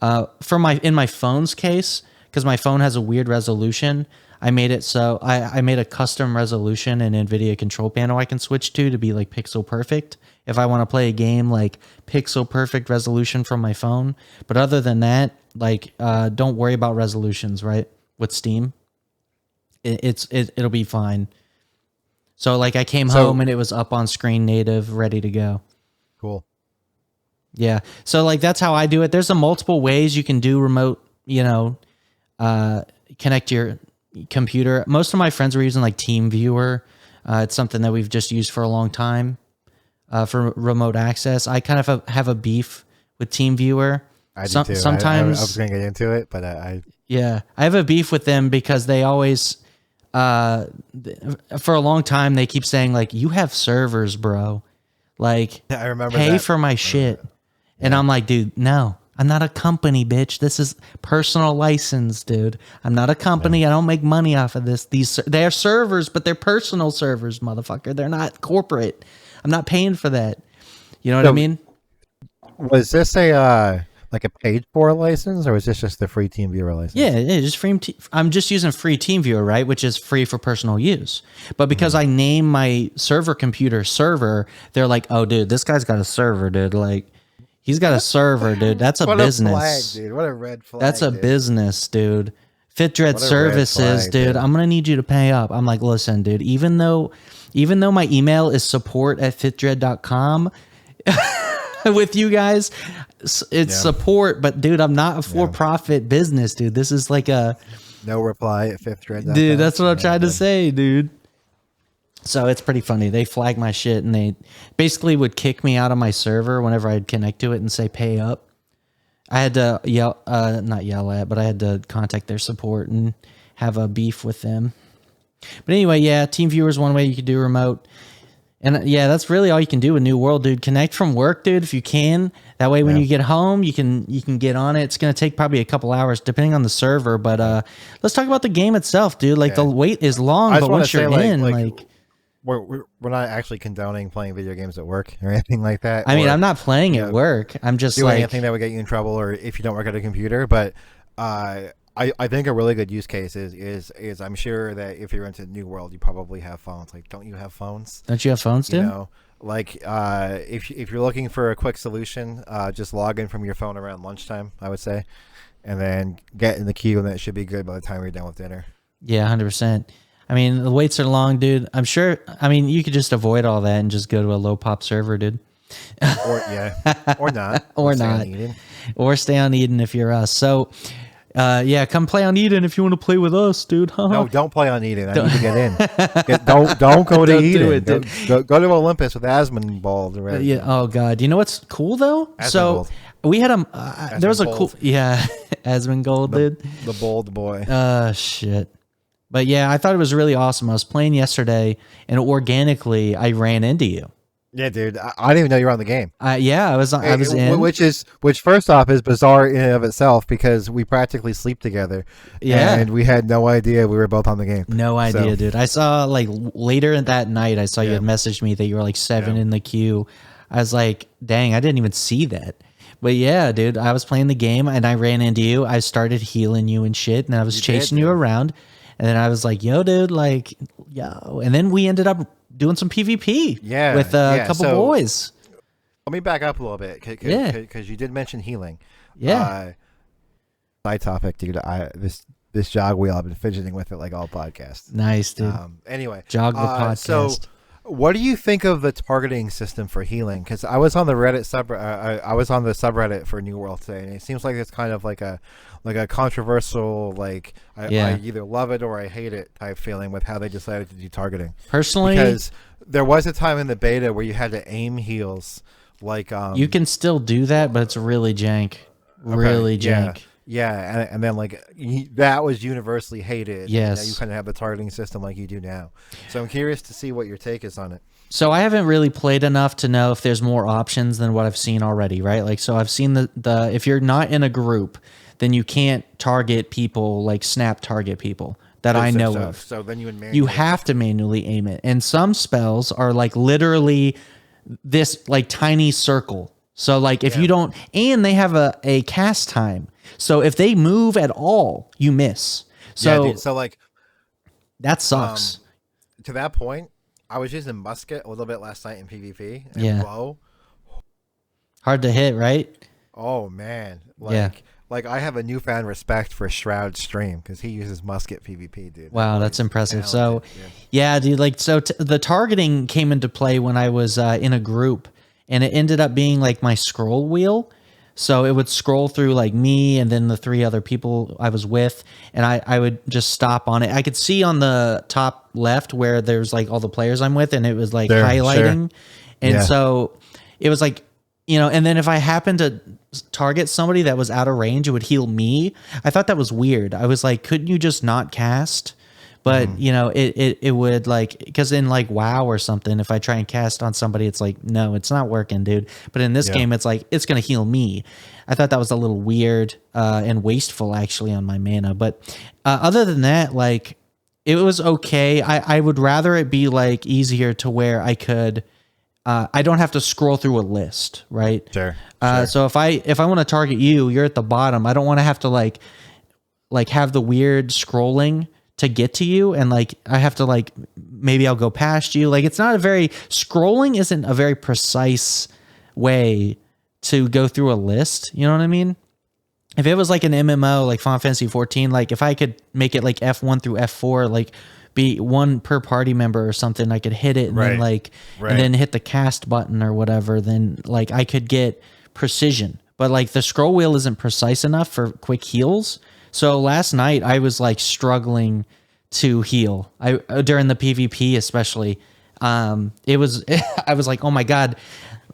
In my phone's case, because my phone has a weird resolution, I made it so I made a custom resolution in NVIDIA control panel I can switch to be like pixel perfect if I want to play a game like pixel perfect resolution from my phone. But other than that, like don't worry about resolutions, right? With Steam, it'll be fine. So like I came home and it was up on screen native, ready to go. Cool. Yeah. So like that's how I do it. There's a multiple ways you can do remote, connect your computer. Most of my friends were using like TeamViewer. It's something that we've just used for a long time for remote access. I kind of have a beef with TeamViewer. I do too. Sometimes I was going to get into it, but I have a beef with them because they always, for a long time, they keep saying like, you have servers, bro. Like, I remember pay that. for my shit. And I'm like, dude, no, I'm not a company, bitch. This is personal license, dude. I'm not a company. I don't make money off of this. They're servers, but they're personal servers, motherfucker. They're not corporate. I'm not paying for that. You know what I mean? Was this a like a paid for license, or was this just the free TeamViewer license? Yeah, it's just free. I'm just using free TeamViewer, right? Which is free for personal use. But because I name my server computer server, they're like, oh, dude, this guy's got a server, dude. Like, he's got a server, dude. That's a What business. a flag, dude. What a red flag. That's a dude. business, dude. FitDread What a red Services, flag, dude. dude. I'm gonna need you to pay up. I'm like, listen, dude. Even though my email is support@fitdread.com with you guys, it's support. But dude, I'm not a for-profit business, dude. This is like a No reply at fifth dread. dude. That's what I'm trying to say, dude. So it's pretty funny. They flag my shit and they basically would kick me out of my server whenever I'd connect to it and say pay up. I had to not yell at, but I had to contact their support and have a beef with them. But anyway, yeah, TeamViewer is one way you could do remote. And yeah, that's really all you can do with New World, dude. Connect from work, dude, if you can. That way when you get home, you can get on it. It's going to take probably a couple hours depending on the server, but let's talk about the game itself, dude. Like the wait is long, but once you're in, like we're not actually condoning playing video games at work or anything like that. I mean, or, I'm not playing at work. I'm just doing like anything that would get you in trouble, or if you don't work at a computer. But I think a really good use case is I'm sure that if you're into New World, you probably have phones. Like, don't you have phones? Don't you have phones, dude? You know, like if you're looking for a quick solution, just log in from your phone around lunchtime, I would say, and then get in the queue, and that should be good by the time you're done with dinner. Yeah, 100%. I mean, the waits are long, dude. I'm sure. I mean, you could just avoid all that and just go to a low pop server, dude. Or not, Or stay on not. Eden. Or stay on Eden if you're us. So, yeah, come play on Eden if you want to play with us, dude. No, don't play on Eden. I need to get in. Don't go to Don't do Eden. it, dude. Go to Olympus with Asmongold. Right? Yeah. Oh God. You know what's cool though? So Asmongold. we had a. There was a cool. Yeah, Asmongold, dude. The bold boy. Shit. But yeah, I thought it was really awesome. I was playing yesterday, and organically, I ran into you. Yeah, dude. I didn't even know you were on the game. Yeah, I was in. Which first off is bizarre in and of itself because we practically sleep together. Yeah. And we had no idea we were both on the game. No idea, dude. I saw like later in that night, I saw you had messaged me that you were like 7 in the queue. I was like, dang, I didn't even see that. But yeah, dude, I was playing the game and I ran into you. I started healing you and shit, and I was chasing you around. And then I was like, yo, dude, like, yo. And then we ended up doing some PvP with a couple boys. Let me back up a little bit because you did mention healing. Yeah. Side topic, dude. This jog wheel, I've been fidgeting with it like all podcasts. Nice, dude. Anyway. Jog the podcast. So what do you think of the targeting system for healing? Because I was on the Reddit I was on the subreddit for New World today, and it seems like it's kind of like a controversial, like I either love it or I hate it type feeling with how they decided to do targeting. Personally, because there was a time in the beta where you had to aim heals, like you can still do that, but it's really jank, really jank. Yeah, and then like that was universally hated. Yes, now you kind of have the targeting system like you do now. So I'm curious to see what your take is on it. So I haven't really played enough to know if there's more options than what I've seen already, right? Like, so I've seen the if you're not in a group, then you can't target people, like snap target people that I know of. So then you have to manually aim it. And some spells are like literally this like tiny circle. So like if you don't, and they have a cast time. So if they move at all, you miss. So, dude, so like that sucks. To that point, I was using musket a little bit last night in PvP. And whoa. Hard to hit, right? Oh man. Like I have a newfound respect for Shroud's stream because he uses musket PvP, dude. Wow, that's impressive. So, yeah, dude, like, so the targeting came into play when I was in a group, and it ended up being like my scroll wheel. So it would scroll through like me and then the 3 other people I was with, and I would just stop on it. I could see on the top left where there's like all the players I'm with, and it was like highlighting. And so it was like, you know, and then if I happened to target somebody that was out of range, it would heal me. I thought that was weird. I was like, couldn't you just not cast? But you know, it would like, because in like WoW or something, if I try and cast on somebody, it's like, no, it's not working, dude. But in this game, it's like, it's going to heal me. I thought that was a little weird and wasteful actually on my mana. But other than that, like, it was okay. I would rather it be like easier to where I could, I don't have to scroll through a list, right? Sure. So if I want to target you, you're at the bottom. I don't want to have to like have the weird scrolling to get to you, and like I have to like maybe I'll go past you. Like it's not a very scrolling isn't a very precise way to go through a list. You know what I mean? If it was like an MMO like Final Fantasy 14, like if I could make it like F1 through F4, like be one per party member or something, I could hit it and then like and then hit the cast button or whatever, then like I could get precision. But like the scroll wheel isn't precise enough for quick heals. So last night I was like struggling to heal. During the PvP especially. It was I was like, "Oh my god."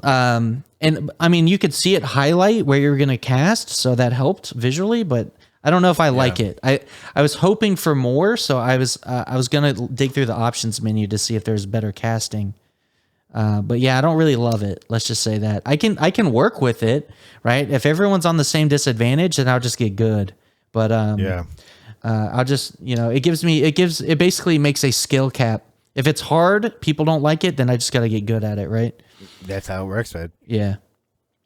And I mean, you could see it highlight where you're going to cast, so that helped visually, but I don't know if I like it. I was hoping for more, so I was going to dig through the options menu to see if there's better casting. But yeah, I don't really love it. Let's just say that. I can work with it, right? If everyone's on the same disadvantage, then I'll just get good. But I'll just, you know, it basically makes a skill cap. If it's hard, people don't like it, then I just got to get good at it, right? That's how it works, man. Yeah.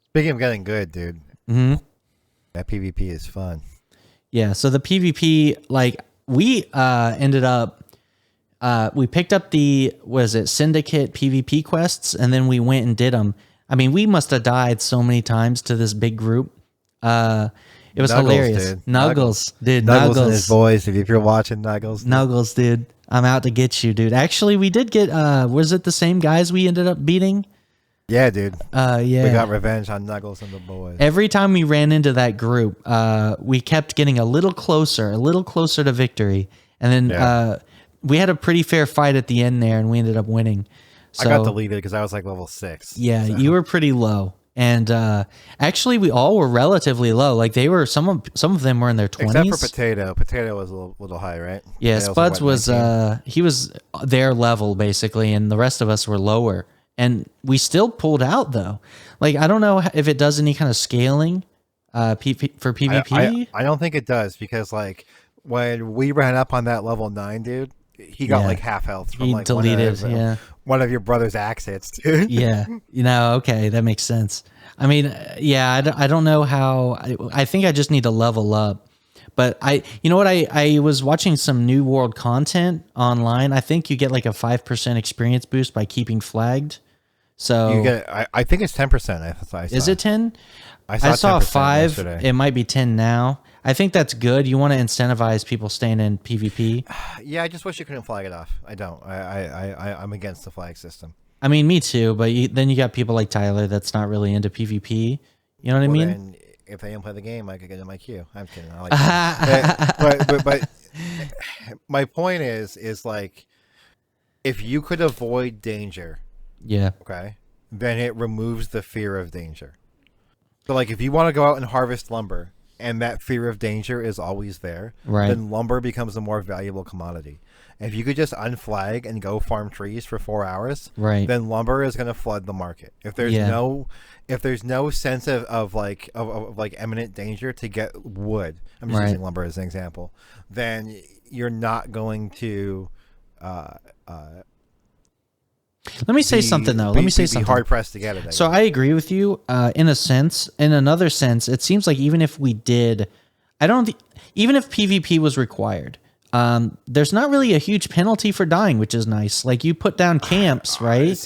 Speaking of getting good, dude. That PvP is fun. Yeah, so the PvP, like, we ended up, we picked up the, Syndicate PvP quests, and then we went and did them. I mean, we must have died so many times to this big group. It It was Nuggles, hilarious. dude. Nuggles, dude. Nuggles and his Nuggles. boys. If you're watching Nuggles, Nuggles, dude. I'm out to get you, dude. Actually, we did get. Was it the same guys we ended up beating? yeah, dude. Yeah. We got revenge on Nuggles and the boys. Every time we ran into that group, we kept getting a little closer to victory, and then we had a pretty fair fight at the end there, and we ended up winning. So, I got deleted because I was like level 6. Yeah, so. you were pretty low, and actually, we all were relatively low. Like they were, some of them were in their 20s. Except for Potato. Potato was a little high, right? Yeah, Potato's Spuds what, was 19? he was their level basically, and the rest of us were lower. And we still pulled out though. Like I don't know if it does any kind of scaling for PvP. I don't think it does because like when we ran up on that level 9 dude, he got like half health from He like deleted, one of your brother's axe hits, dude. Yeah, okay, that makes sense. I mean, yeah, I don't know how. I think I just need to level up. But you know what? I was watching some New World content online. I think you get like a 5% experience boost by keeping flagged. So You get, I think it's 10%. I saw. Is it 10? I saw 10% 5. yesterday. It might be 10 now. I think that's good. You want to incentivize people staying in PvP. Yeah, I just wish you couldn't flag it off. I don't. I'm against the flag system. I mean, me too. But then you got people like Tyler that's not really into PvP. You know what I mean? Then if they didn't play the game, I could get in my queue. I'm kidding. I like that. but my point is like, if you could avoid danger, Yeah. okay, then it removes the fear of danger. So like, if you want to go out and harvest lumber, and that fear of danger is always there, Right. then lumber becomes a more valuable commodity. And if you could just unflag and go farm trees for 4 hours, Right. then lumber is going to flood the market. If there's no sense of like imminent danger to get wood, I'm just using lumber as an example, then you're not going to Let me say something though. Let me say something. Be hard pressed to get it. So I agree with you in a sense. In another sense, it seems like even if we did, even if PvP was required, there's not really a huge penalty for dying, which is nice. Like you put down camps, right?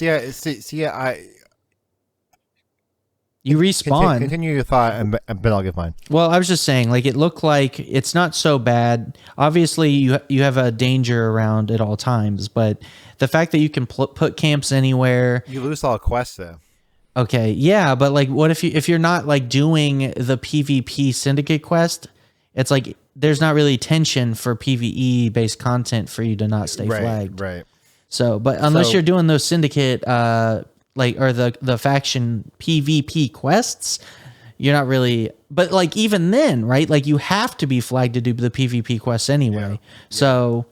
You respawn. Continue your thought, and then I'll give mine. Well, I was just saying, like it looked like it's not so bad. Obviously, you have a danger around at all times, but the fact that you can put camps anywhere, you lose all quests though. Okay, yeah, but like, what if you're not like doing the PvP syndicate quest? It's like there's not really tension for PvE based content for you to not stay flagged. Right. So, but unless you're doing those syndicate or the faction PvP quests, you're not really. But like even then, right? Like you have to be flagged to do the PvP quests anyway. Yeah.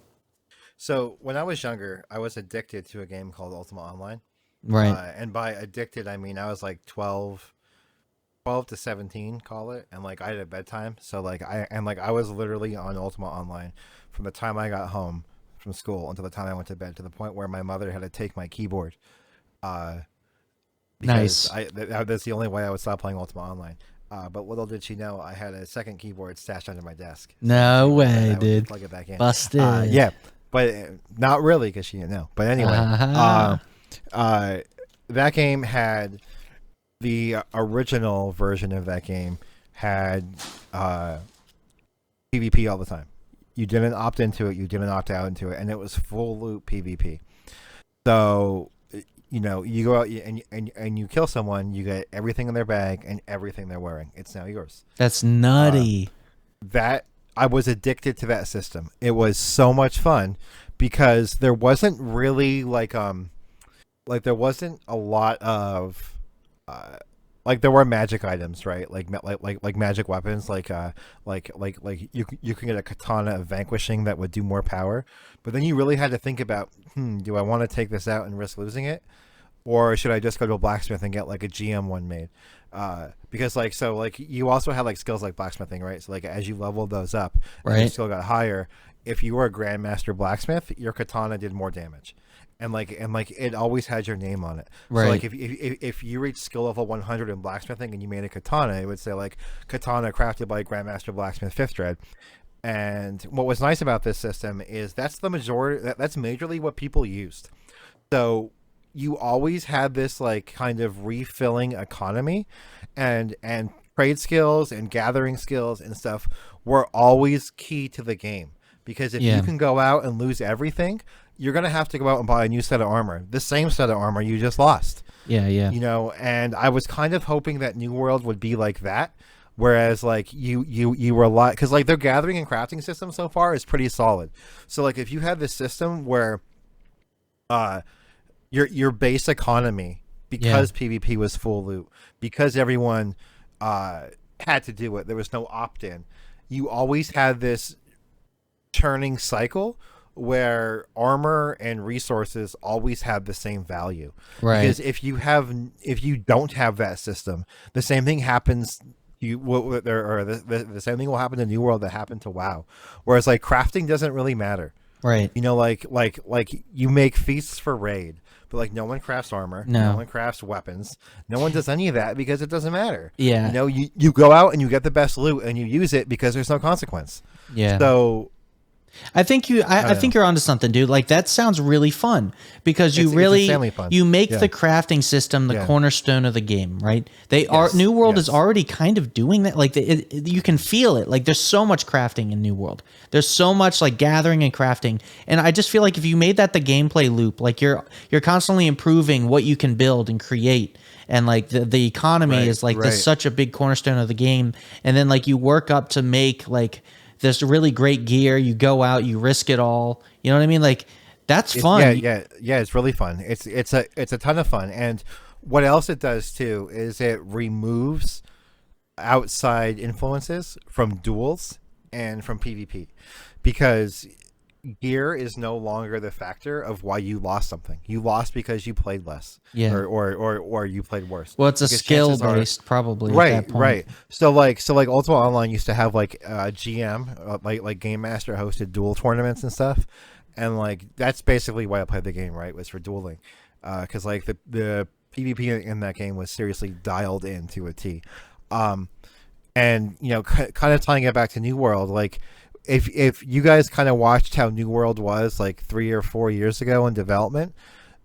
So when I was younger, I was addicted to a game called Ultima Online. Right. And by addicted, I mean I was like 12 to 17, call it, and like I had a bedtime. So like I was literally on Ultima Online from the time I got home from school until the time I went to bed, to the point where my mother had to take my keyboard. Nice. That's the only way I would stop playing Ultima Online. But little did she know, I had a second keyboard stashed under my desk. No way, dude. Plug it back in. Busted. Yeah, but not really, because she didn't know. But anyway, that game had the original version of that game had PvP all the time. You didn't opt into it, you didn't opt out into it, and it was full loop PvP. So, you know, you go out and you kill someone, you get everything in their bag and everything they're wearing. It's now yours. That's nutty. That I was addicted to that system. It was so much fun because there wasn't really like there wasn't a lot of like there were magic items, right? Like magic weapons, like you can get a katana of vanquishing that would do more power, but then you really had to think about, do I want to take this out and risk losing it, or should I just go to a blacksmith and get like a GM one made? Because you also had like skills like blacksmithing, right? So like as you leveled those up, and your skill got higher. If you were a grandmaster blacksmith, your katana did more damage. And it always had your name on it. Right. So like if you reached skill level 100 in blacksmithing and you made a katana, it would say like katana crafted by Grandmaster Blacksmith 5th Dread. And what was nice about this system is that's the majority. That's majorly what people used. So you always had this like kind of refilling economy, and trade skills and gathering skills and stuff were always key to the game. Because if you can go out and lose everything, you're going to have to go out and buy a new set of armor, the same set of armor you just lost. Yeah. You know, and I was kind of hoping that New World would be like that. Whereas, like, you were a lot, because, like, their gathering and crafting system so far is pretty solid. So, like, if you had this system where your base economy, because PvP was full loot, because everyone had to do it, there was no opt-in, you always had this turning cycle where armor and resources always have the same value. Right. Because if you don't have that system, the same thing happens. The same thing will happen to New World that happened to WoW. Whereas, like, crafting doesn't really matter. Right. You know, like you make feasts for raid, but, like, no one crafts armor. No one crafts weapons. No one does any of that because it doesn't matter. Yeah. You know, you go out and you get the best loot and you use it because there's no consequence. Yeah. So I think I think you're onto something, dude. Like, that sounds really fun because you make the crafting system the cornerstone of the game, right? New World is already kind of doing that. Like, you can feel it. Like, there's so much crafting in New World. There's so much, like, gathering and crafting, and I just feel like if you made that the gameplay loop, like, you're constantly improving what you can build and create. And, like, the economy is like such a big cornerstone of the game, and then, like, you work up to make, like, this really great gear. You go out, you risk it all. You know what I mean? Like, that's fun. Yeah. It's really fun. It's a ton of fun. And what else it does too is it removes outside influences from duels and from PvP, because gear is no longer the factor of why you lost something. You lost because you played less, or you played worse. Well, it's a skill based, probably. Right, at that point. right. So like Ultimate Online used to have like GM, like Game Master hosted duel tournaments and stuff, and like that's basically why I played the game. Right, was for dueling, because like the PvP in that game was seriously dialed in to a T. And you know, kind of tying it back to New World, like. If you guys kind of watched how New World was like 3 or 4 years ago in development,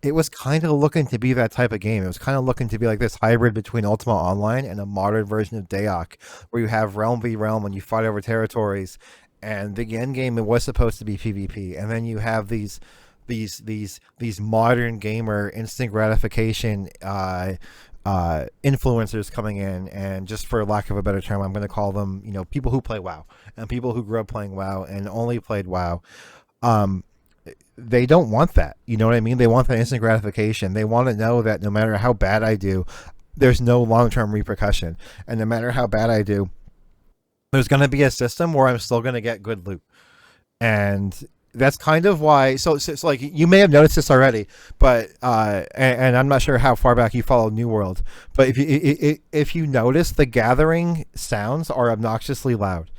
it was kind of looking to be that type of game. It was kind of looking to be like this hybrid between Ultima Online and a modern version of Daok, where you have realm v realm and you fight over territories, and the end game it was supposed to be PvP, and then you have these modern gamer instant gratification influencers coming in, and just for lack of a better term, I'm going to call them, you know, people who play WoW and people who grew up playing WoW and only played WoW. They don't want that. You know what I mean? They want that instant gratification. They want to know that no matter how bad I do, there's no long-term repercussion. And no matter how bad I do, there's going to be a system where I'm still going to get good loot. And that's kind of why. So like you may have noticed this already, but and I'm not sure how far back you followed New World, but if you notice, the gathering sounds are obnoxiously loud,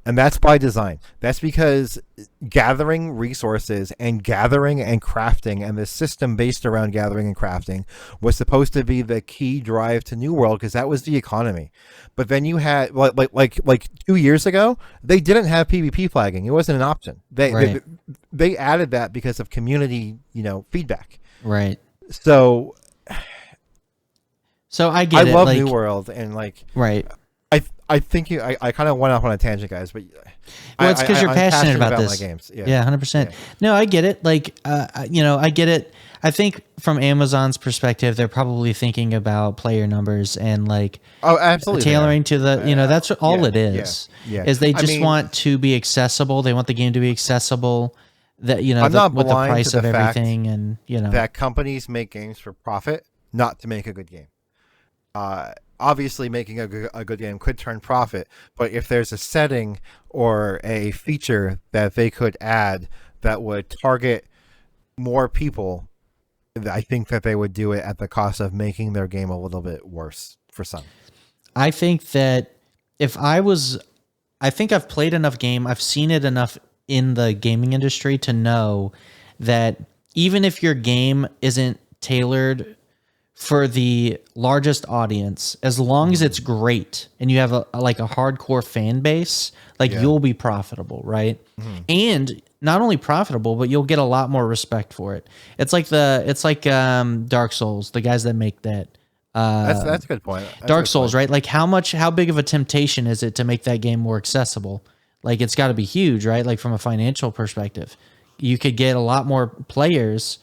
and that's by design. That's because gathering resources and gathering and crafting and the system based around gathering and crafting was supposed to be the key drive to New World, because that was the economy. But then you had like 2 years ago, they didn't have PvP flagging. It wasn't an option. They added that because of community, you know, feedback. Right. So I get it. I love like, New World, and like right. I think I kind of went off on a tangent, guys, but well, it's because you're passionate about this. My games. Yeah, 100%. Yeah. No, I get it. Like, you know, I get it. I think from Amazon's perspective, they're probably thinking about player numbers and like, absolutely, tailoring to the, you know, that's all it is. Yeah. Is they just want to be accessible. They want the game to be accessible. That, you know, I'm not with the blind price to the of fact everything, and you know that companies make games for profit, not to make a good game. Obviously, making a good game could turn profit, but if there's a setting or a feature that they could add that would target more people, I think that they would do it at the cost of making their game a little bit worse for some. I think that I think I've played enough game, I've seen it enough in the gaming industry to know that even if your game isn't tailored for the largest audience, as long as it's great and you have a hardcore fan base, like you'll be profitable, right? And not only profitable, but you'll get a lot more respect for it. It's like Dark Souls, the guys that make that, That's a good point. Dark Souls, right? Like how big of a temptation is it to make that game more accessible? Like it's got to be huge, right? Like from a financial perspective, you could get a lot more players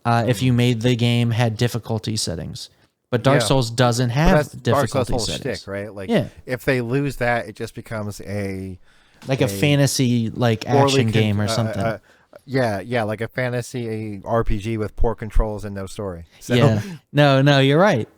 if you made the game had difficulty settings. But Dark Souls doesn't have difficulty Dark Souls settings. Shtick, right? Like if they lose that, it just becomes a fantasy like action game or something. Like a fantasy RPG with poor controls and no story. So. Yeah, no, you're right.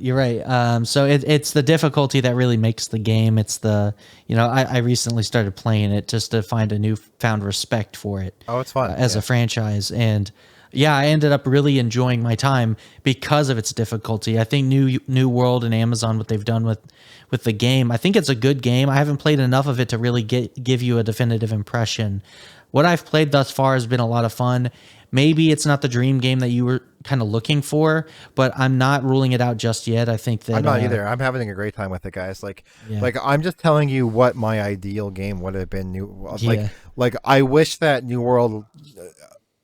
So it's the difficulty that really makes the game. It's the, I recently started playing it just to find a newfound respect for it. Oh, it's fun as a franchise, and I ended up really enjoying my time because of its difficulty. I think New World and Amazon, what they've done with the game, I think it's a good game. I haven't played enough of it to really give you a definitive impression. What I've played thus far has been a lot of fun. Maybe it's not the dream game that you were kind of looking for, but I'm not ruling it out just yet. I think that I'm not either. I'm having a great time with it, guys. Like I'm just telling you what my ideal game would have been. Like I wish that New World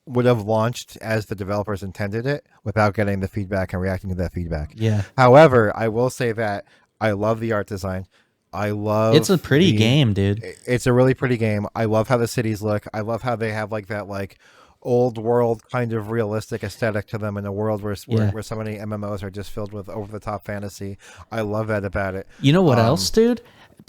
would have launched as the developers intended it without getting the feedback and reacting to that feedback. Yeah. However, I will say that I love the art design. It's a pretty game, dude. It's a really pretty game. I love how the cities look. I love how they have like that like old world kind of realistic aesthetic to them in a world where so many MMOs are just filled with over the top fantasy. I love that about it. You know what else, dude?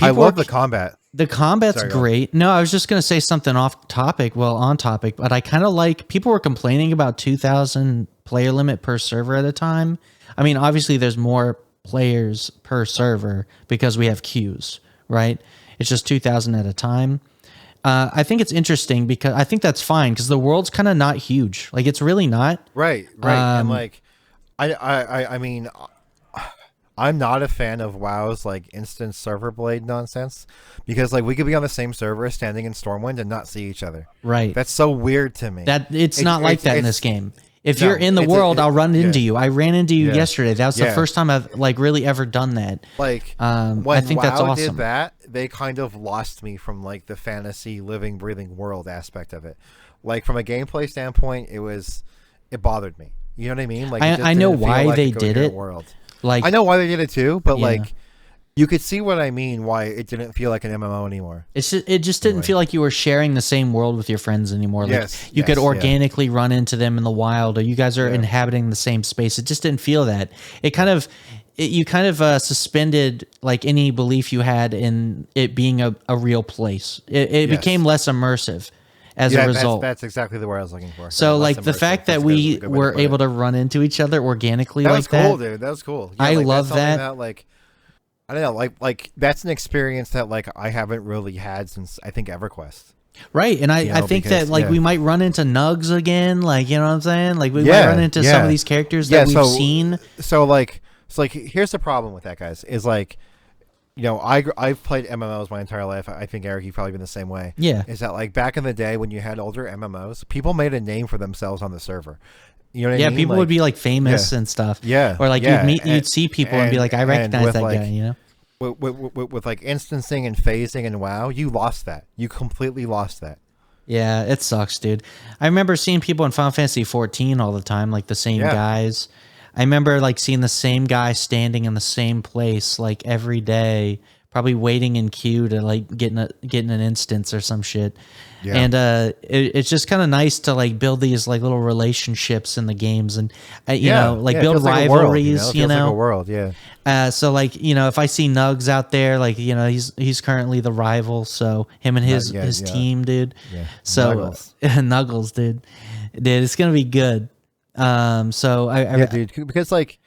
I love the combat. The combat's great. No, I was just going to say something off topic. Well, on topic, but I kind of like, people were complaining about 2,000 player limit per server at a time. I mean, obviously there's more players per server because we have queues, right? It's just 2,000 at a time. I think it's interesting because I think that's fine because the world's kind of not huge. Like it's really not. Right. And like, I mean, I'm not a fan of WoW's like instant server blade nonsense because like we could be on the same server standing in Stormwind and not see each other. Right. That's so weird to me. That it's not like that in this game. If you're in the world, I'll run into you. I ran into you yesterday. That was the first time I've like really ever done that. Like when I think that's WoW awesome. did that, they kind of lost me from like the fantasy living, breathing world aspect of it. Like from a gameplay standpoint, it bothered me. You know what I mean? Like I know why they did it. World. Like I know why they did it too, but like you could see what I mean, why it didn't feel like an MMO anymore. It just didn't feel like you were sharing the same world with your friends anymore. Like you could organically run into them in the wild, or you guys are inhabiting the same space. It just didn't feel that. You kind of suspended like any belief you had in it being a real place. It became less immersive as a result. That's exactly the word I was looking for. So like the fact that we were able to run into each other organically like that. That was cool, dude. That was cool. Yeah, I love that. Like, I don't know, like that's an experience that like I haven't really had since I think EverQuest. Right, and I think that like we might run into Nugs again, like you know what I'm saying? Like we might run into some of these characters that we've seen. So here's the problem with that, guys. Is like, I've played MMOs my entire life. I think Eric, you've probably been the same way. Yeah. Is that like back in the day when you had older MMOs, people made a name for themselves on the server. You know what I mean? Yeah, people would be like famous and stuff. Yeah. Or like you'd see people and be like, I recognize that guy, you know? With like instancing and phasing and WoW, you lost that. You completely lost that. Yeah, it sucks, dude. I remember seeing people in Final Fantasy 14 all the time, like the same guys. I remember like seeing the same guy standing in the same place like every day, probably waiting in queue to like getting an instance or some shit. Yeah. And it's just kind of nice to like build these like little relationships in the games and build rivalries. Like a world, so like if I see Nugs out there, like he's currently the rival, so him and his team, dude. Yeah. So Nuggles, dude, it's gonna be good. Dude, because like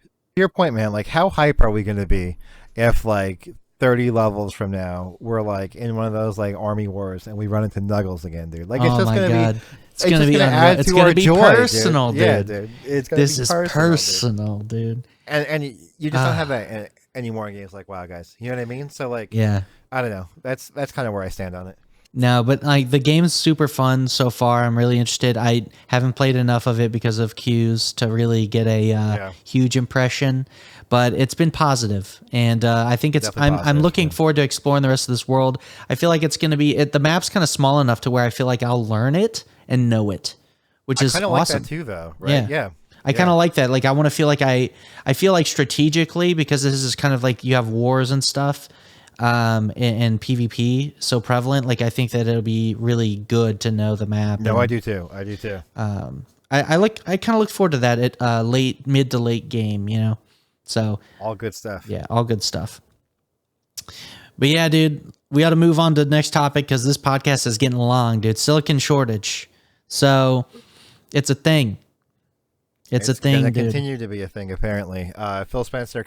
to your point, man, like how hype are we gonna be if like 30 levels from now we're like in one of those like army wars and we run into Nuggles again, dude? Like it's just gonna be it's gonna be add to our joy, personal, dude. Yeah, dude. It's gonna be personal, dude. And you just don't have that anymore in games like WoW, guys. You know what I mean? So like, I don't know. That's kind of where I stand on it. No, but like the game's super fun so far. I'm really interested. I haven't played enough of it because of queues to really get a huge impression, but it's been positive, and I think I'm looking forward to exploring the rest of this world. I feel like it's going to be the map's kind of small enough to where I feel like I'll learn it and know it, which is awesome. Like that too, though. Right? Yeah. I kind of like that. Like, I want to feel like I feel like strategically, because this is kind of like you have wars and stuff, and PvP so prevalent. Like, I think that it'll be really good to know the map. No, and, I do too. I kind of look forward to that at mid to late game, you know? So All good stuff. yeah, all good stuff. But yeah, dude, we ought to move on to the next topic because this podcast is getting long, dude. Silicon shortage. So it's a thing. It's a thing, gonna dude. continue to be a thing, apparently. Phil Spencer,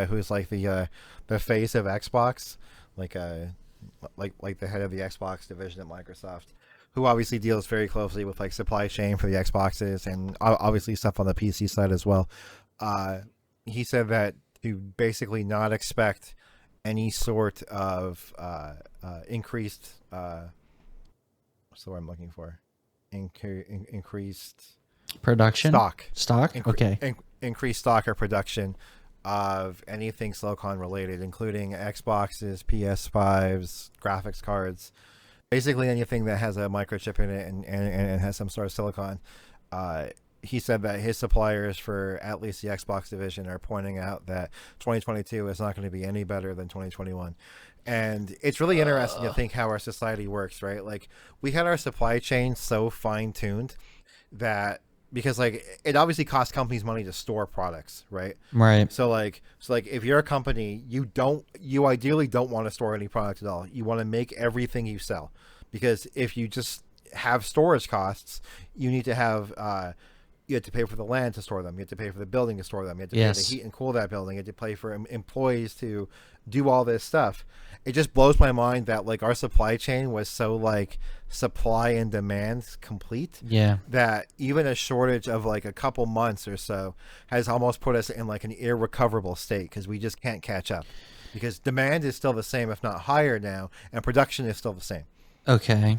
who's like the face of Xbox, like the head of the Xbox division at Microsoft, who obviously deals very closely with like supply chain for the Xboxes and obviously stuff on the PC side as well. He said that to basically not expect any sort of increased what's the word I'm looking for? Increased Production? stock. Okay. Increased stock or production of anything Silicon related, including Xboxes, PS5s, graphics cards, basically anything that has a microchip in it and has some sort of silicon. He said that his suppliers for at least the Xbox division are pointing out that 2022 is not going to be any better than 2021. And it's really interesting to think how our society works, right? Like, we had our supply chain so fine-tuned that, because like it obviously costs companies money to store products, right? Right. So like if you're a company, you ideally don't want to store any product at all. You want to make everything you sell, because if you just have storage costs, you need to have you have to pay for the land to store them. You have to pay for the building to store them. You have to pay to heat and cool that building. You have to pay for employees to do all this stuff. It just blows my mind that like our supply chain was so like supply and demand complete. Yeah. That even a shortage of like a couple months or so has almost put us in like an irrecoverable state, because we just can't catch up, because demand is still the same, if not higher now, and production is still the same. Okay.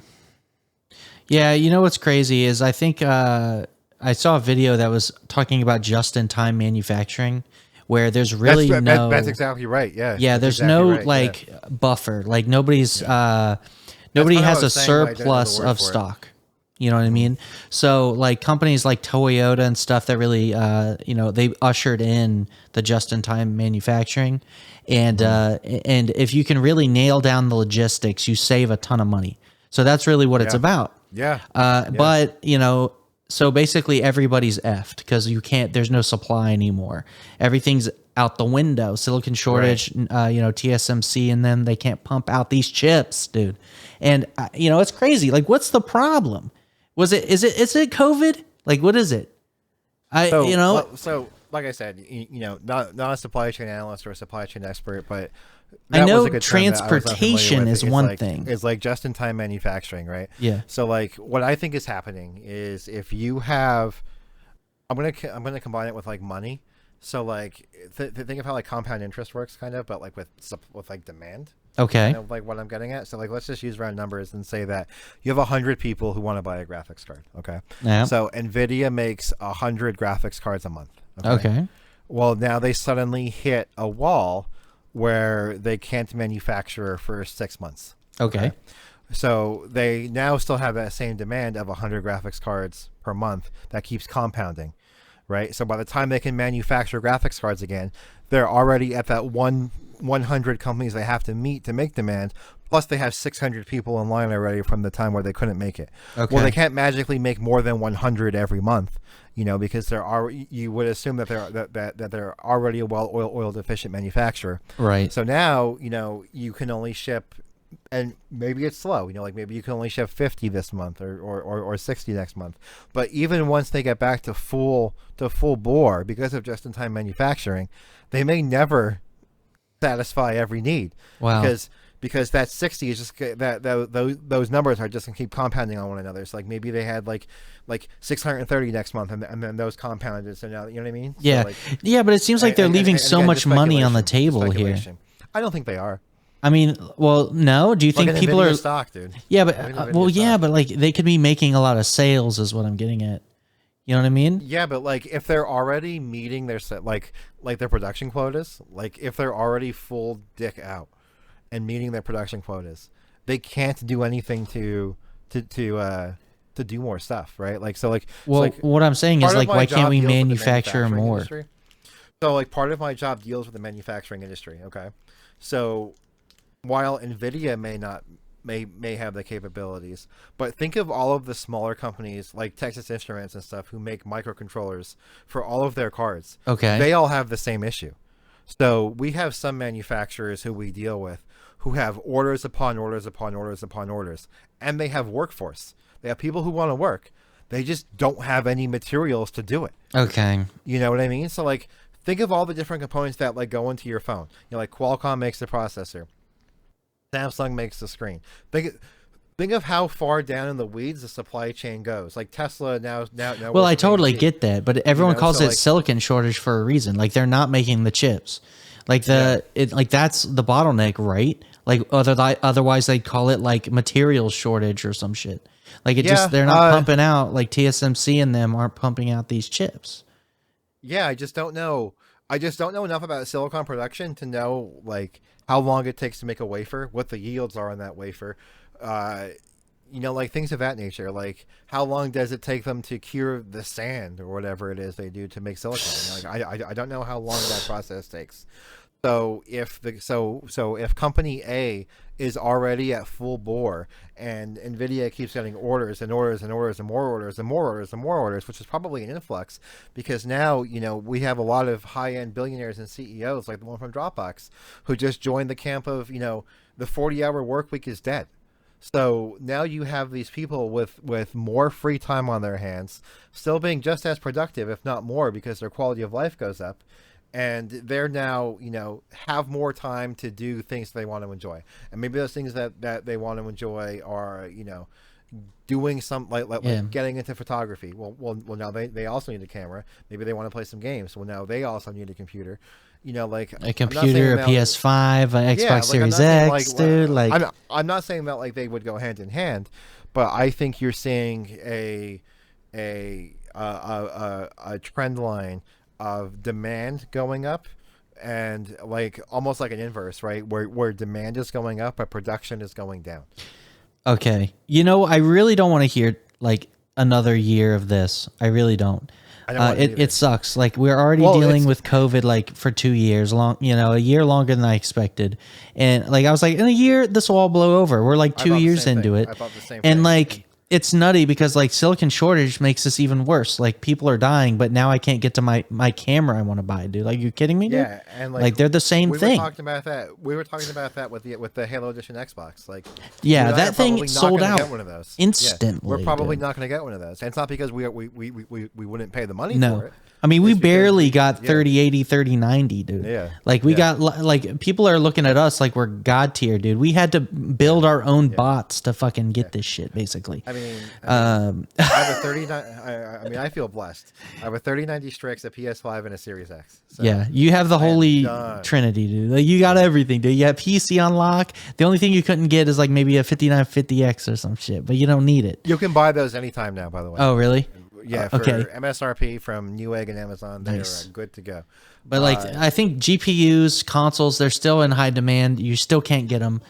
Yeah, you know what's crazy is I think I saw a video that was talking about just-in-time manufacturing, where there's really that's exactly right. Yeah, there's exactly no right, like buffer. Like nobody's nobody has a surplus of stock. You know what I mean? So like companies like Toyota and stuff that really they ushered in the just-in-time manufacturing, and if you can really nail down the logistics, you save a ton of money. So that's really what it's about. Yeah. But so basically everybody's effed because there's no supply anymore. Everything's out the window. Silicon shortage, TSMC, and then they can't pump out these chips, dude. And it's crazy. Like, what's the problem? Is it COVID? Like, what is it? So like I said, not a supply chain analyst or a supply chain expert, but I know transportation is one thing. It's like just-in-time manufacturing, right? Yeah. So like what I think is happening is, if you have, I'm gonna combine it with like money. So like think of how like compound interest works, kind of, but like with like demand. Okay. Kind of like what I'm getting at. So like let's just use round numbers and say that you have 100 people who want to buy a graphics card. Okay. Yeah. So Nvidia makes 100 graphics cards a month. Okay. Well, now they suddenly hit a wall where they can't manufacture for 6 months. Okay. So they now still have that same demand of 100 graphics cards per month that keeps compounding, right? So by the time they can manufacture graphics cards again, they're already at that 100 companies they have to meet to make demand. Plus they have 600 people in line already from the time where they couldn't make it. Okay. Well, they can't magically make more than 100 every month, because you would assume that they're already a well-oiled, efficient manufacturer. Right. So now, you can only ship, and maybe it's slow, like maybe you can only ship 50 this month or 60 next month. But even once they get back to full bore, because of just-in-time manufacturing, they may never satisfy every need. Wow. Because that 60 is just those numbers are just gonna keep compounding on one another. So like maybe they had like 630 next month, and then those compounded. So now, you know what I mean? Yeah. So like, yeah, but it seems like they're leaving so much money on the table here. I don't think they are. I mean, well, no. Do you think people are stock, dude? Yeah, but but like they could be making a lot of sales, is what I'm getting at. You know what I mean? Yeah, but like if they're already meeting their like their production quotas, like if they're already full dick out and meeting their production quotas, they can't do anything to to do more stuff, right? Like so, like Well, like what I'm saying is part of like, my why can't job we deals with the manufacture manufacturing more? industry. So like part of my job deals with the manufacturing industry. Okay, so while Nvidia may have the capabilities, but think of all of the smaller companies like Texas Instruments and stuff who make microcontrollers for all of their cards. Okay. They all have the same issue. So we have some manufacturers who we deal with who have orders upon orders upon orders upon orders, and they have workforce. They have people who want to work. They just don't have any materials to do it. Okay. You know what I mean? So like think of all the different components that like go into your phone. You know, like Qualcomm makes the processor. Samsung makes the screen. Think of how far down in the weeds the supply chain goes. Like Tesla now. Well, I totally get that, but everyone calls so, it like, silicon shortage for a reason. Like they're not making the chips. Like like that's the bottleneck, right? Like otherwise they'd call it like materials shortage or some shit. Like they're not pumping out, like TSMC and them aren't pumping out these chips. Yeah, I just don't know. I just don't know enough about silicon production to know like how long it takes to make a wafer, what the yields are on that wafer. You know, like things of that nature. Like how long does it take them to cure the sand or whatever it is they do to make silicon? Like I don't know how long that process takes. So if if company A is already at full bore and Nvidia keeps getting orders and orders and orders and more orders and more orders and more orders, which is probably an influx because now, you know, we have a lot of high-end billionaires and CEOs like the one from Dropbox who just joined the camp of, you know, the 40-hour work week is dead. So now you have these people with more free time on their hands, still being just as productive, if not more, because their quality of life goes up. And they're now, you know, have more time to do things they want to enjoy. And maybe those things that they want to enjoy are, you know, doing some like getting into photography. Well, now they also need a camera. Maybe they want to play some games. Well, now they also need a computer. You know, like a computer, a PS5, an Xbox Series X, dude. Like I'm not saying that like they would go hand in hand, but I think you're seeing a trend line of demand going up and like almost like an inverse, right? Where demand is going up but production is going down. Okay. You know, I really don't want to hear like another year of this. I really don't. It sucks. Like we're already dealing with COVID like for 2 years long, you know, a year longer than I expected. And like I was like in a year this will all blow over. We're like 2 years into it. I thought the same and thing. like it's nutty because like silicon shortage makes this even worse. Like people are dying, but now I can't get to my camera I want to buy, dude. Like you kidding me, dude? Yeah, and like they're the same thing. We were talking about that with the Halo Edition Xbox. Like yeah, that thing sold out get one of those. instantly. Yeah, we're probably dude. not going to get one of those. And it's not because we wouldn't pay the money for it. I mean, we barely got 3080, 3090, dude. Yeah. Like we got like people are looking at us like we're god tier, dude. We had to build our own bots to fucking get this shit, basically. I mean, I have a 39. I mean, I feel blessed. I have a 3090 Strix, a PS5, and a Series X. So yeah, you have the holy trinity, dude. Like you got everything, dude. You have PC on lock. The only thing you couldn't get is like maybe a 5950X or some shit, but you don't need it. You can buy those anytime now, by the way. Oh, really? Yeah, for MSRP from Newegg and Amazon, they are good to go. But like, I think GPUs, consoles, they're still in high demand. You still can't get them.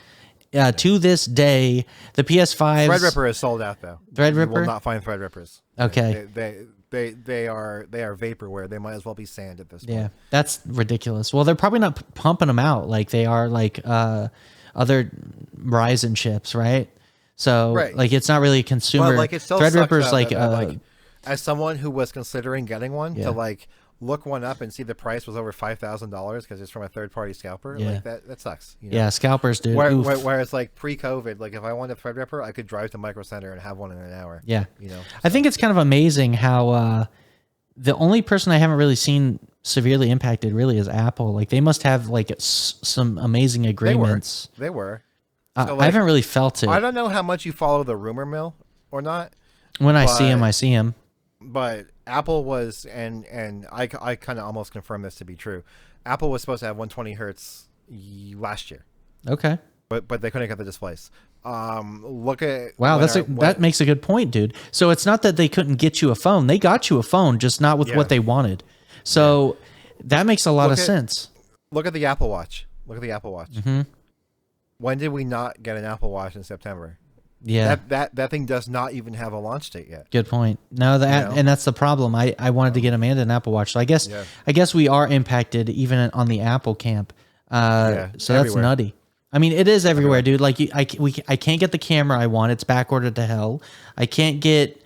To this day, the PS5 Threadripper is sold out though. Threadripper? You will not find Threadrippers. Okay. They are vaporware. They might as well be sand at this point. Yeah, that's ridiculous. Well, they're probably not pumping them out like they are like other Ryzen chips, right? So like it's not really a consumer. But like it still Threadripper's like as someone who was considering getting one to like look one up and see the price was over $5,000 because it's from a third-party scalper. Like that sucks. You know? Yeah, scalpers, dude. Whereas like pre-COVID, like if I wanted a Threadripper, I could drive to Micro Center and have one in an hour. Yeah, you know. I think it's kind of amazing how the only person I haven't really seen severely impacted really is Apple. Like they must have like some amazing agreements. They were. So, like, I haven't really felt it. I don't know how much you follow the rumor mill or not. When I see him, I see him. But Apple was, and I kind of almost confirm this to be true. Apple was supposed to have 120 hertz last year. Okay. But they couldn't get the displays. Look at that makes a good point, dude. So it's not that they couldn't get you a phone; they got you a phone, just not with what they wanted. So that makes a lot of sense. Look at the Apple Watch. Look at the Apple Watch. Mm-hmm. When did we not get an Apple Watch in September? Yeah. That thing does not even have a launch date yet. Good point. No, that and that's the problem. I wanted to get Amanda an Apple Watch, so I guess we are impacted even on the Apple camp. So that's nutty. I mean, it is everywhere, dude. Like I can't get the camera I want. It's back ordered to hell. I can't get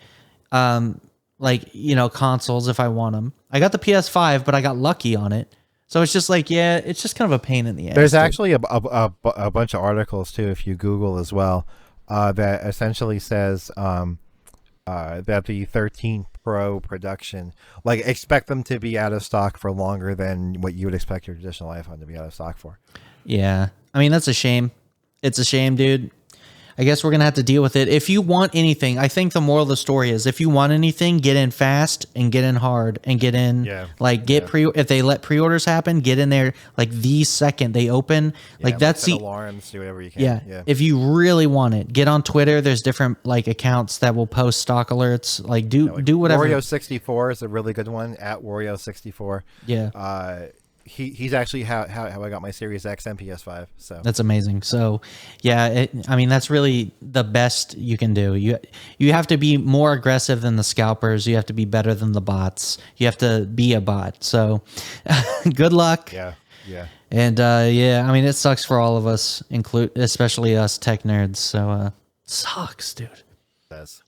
consoles if I want them. I got the PS5, but I got lucky on it. So it's just like, yeah, it's just kind of a pain in the ass. There's actually a bunch of articles too, if you Google as well, that essentially says that the 13 Pro production, like, expect them to be out of stock for longer than what you would expect your traditional iPhone to be out of stock for. Yeah. I mean, that's a shame. It's a shame, dude. I guess we're going to have to deal with it. If you want anything, I think the moral of the story is if you want anything, get in fast and get in hard and get in, if they let pre-orders happen, get in there like the second they open. Like that's the alarms, do whatever you can. Yeah. If you really want it, get on Twitter. There's different like accounts that will post stock alerts. Like do whatever. Wario64 is a really good one, at Wario64. Yeah. He's actually how I got my Series X and PS5. So that's amazing. So, yeah, I mean, that's really the best you can do. You have to be more aggressive than the scalpers. You have to be better than the bots. You have to be a bot. So, good luck. Yeah. And I mean, it sucks for all of us, especially us tech nerds. So, sucks, dude. It does.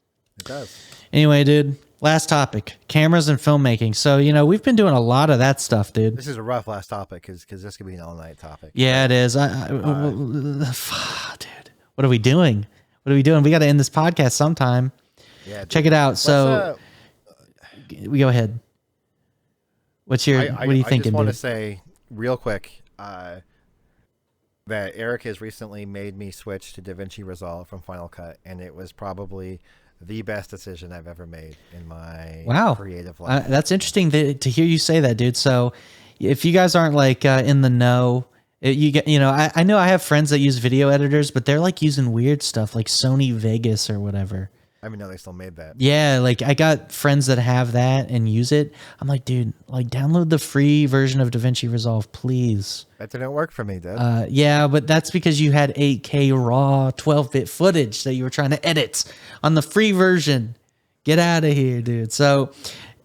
Anyway, dude. Last topic, cameras and filmmaking. So, we've been doing a lot of that stuff, dude. This is a rough last topic because this could be an all-night topic. Yeah, it is. Dude, what are we doing? We got to end this podcast sometime. Yeah, dude. Check it out. So, we go ahead. What are you thinking, dude? I just want to say real quick that Eric has recently made me switch to DaVinci Resolve from Final Cut, and it was probably the best decision I've ever made in my creative life. That's interesting to hear you say that, dude. So if you guys aren't like in the know, I know I have friends that use video editors, but they're like using weird stuff like Sony Vegas or whatever. I didn't know they still made that. Yeah, like I got friends that have that and use it. I'm like, dude, like download the free version of DaVinci Resolve, please. That didn't work for me, dude. Yeah, but that's because you had 8K raw 12-bit footage that you were trying to edit on the free version. Get out of here, dude. So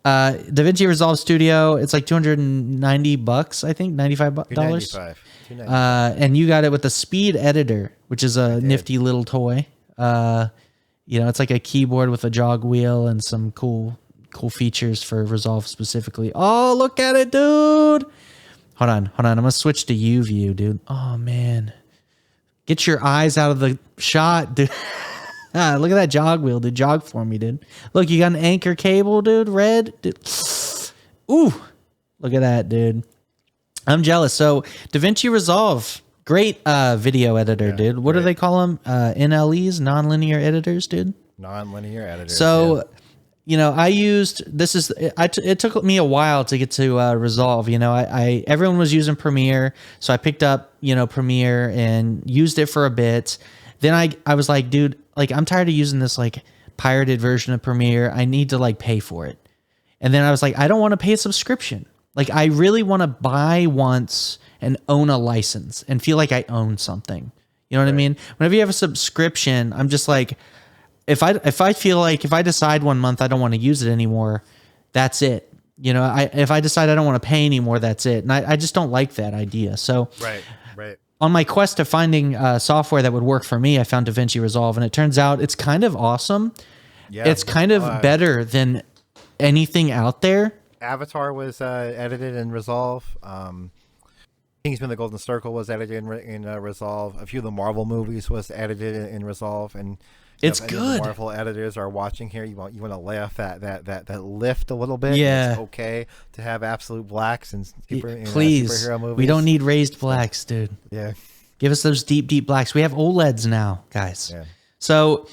DaVinci Resolve Studio, it's like $290, I think, $95. $295. And you got it with the Speed Editor, which is a nifty little toy. It's like a keyboard with a jog wheel and some cool features for Resolve specifically. Oh, look at it, dude. Hold on. I'm going to switch to U view, dude. Oh, man. Get your eyes out of the shot, dude. Look at that jog wheel, dude. Jog for me, dude. Look, you got an anchor cable, dude. Red. Dude. Ooh. Look at that, dude. I'm jealous. So, DaVinci Resolve. Great video editor, dude. What do they call them? NLEs, nonlinear editors, dude. Nonlinear editors. So, I used it took me a while to get to Resolve. Everyone was using Premiere, so I picked up Premiere and used it for a bit. Then I was like, dude, like I'm tired of using this like pirated version of Premiere. I need to like pay for it. And then I was like, I don't want to pay a subscription. Like I really want to buy once and own a license and feel like I own something. You know what I mean? Whenever you have a subscription, I'm just like, if I feel like if I decide one month I don't want to use it anymore, that's it. If I decide I don't want to pay anymore, that's it. And I just don't like that idea. So right. On my quest to finding software that would work for me, I found DaVinci Resolve, and it turns out it's kind of awesome. Yeah, it's kind of better than anything out there. Avatar was edited in Resolve. Kingsman: The Golden Circle was edited in Resolve. A few of the Marvel movies was edited in Resolve, and it's good. The Marvel editors are watching here. You want to laugh that lift a little bit. Yeah, it's okay to have absolute blacks and please. Superhero movies. We don't need raised blacks, dude. Yeah, give us those deep blacks. We have OLEDs now, guys. Yeah. So.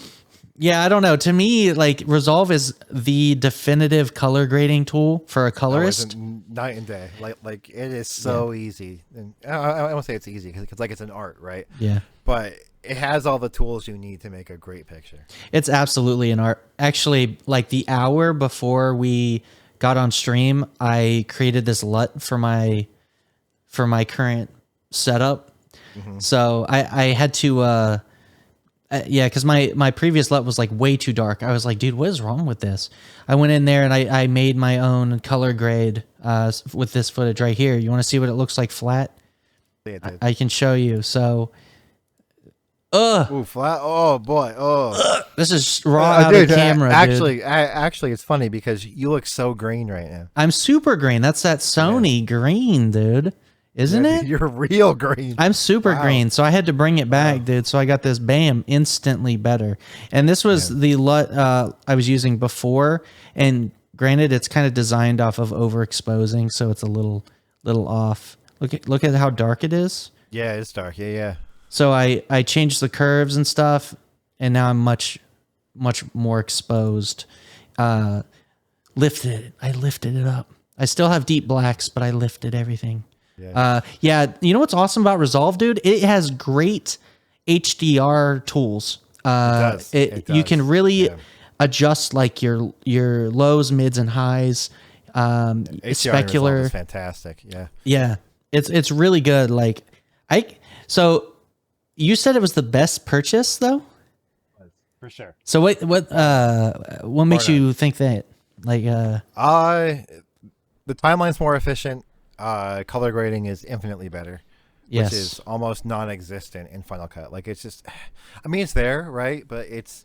Yeah, I don't know. To me, like Resolve is the definitive color grading tool for a colorist. Night and day. Like it is so easy. And I won't say it's easy because like it's an art, right? Yeah. But it has all the tools you need to make a great picture. It's absolutely an art. Actually, like the hour before we got on stream, I created this LUT for my current setup. Mm-hmm. So I had to Yeah, because my previous LUT was like way too dark. I was like, dude, what is wrong with this? I went in there and I made my own color grade with this footage right here. You want to see what it looks like flat? Yeah, dude. I can show you. So, Ooh, flat. Oh boy. Oh, this is raw out of camera, actually, dude. actually, it's funny because you look so green right now. I'm super green. That's that Sony green, dude. Isn't it? You're real green. I'm super green, so I had to bring it back, dude. So I got this bam, instantly better. And this was the LUT I was using before. And granted, it's kind of designed off of overexposing, so it's a little off. Look at how dark it is. Yeah, it's dark. Yeah. So I changed the curves and stuff, and now I'm much more exposed. I lifted it up. I still have deep blacks, but I lifted everything. Yeah. You know what's awesome about Resolve, dude? It has great HDR tools. It does. You can really adjust like your lows, mids, and highs. HDR is fantastic. Yeah. It's really good. Like so you said it was the best purchase though? For sure. So what makes you think that? Like the timeline's more efficient. Color grading is infinitely better, which is almost non-existent in Final Cut. Like it's just, I mean, it's there, right? But it's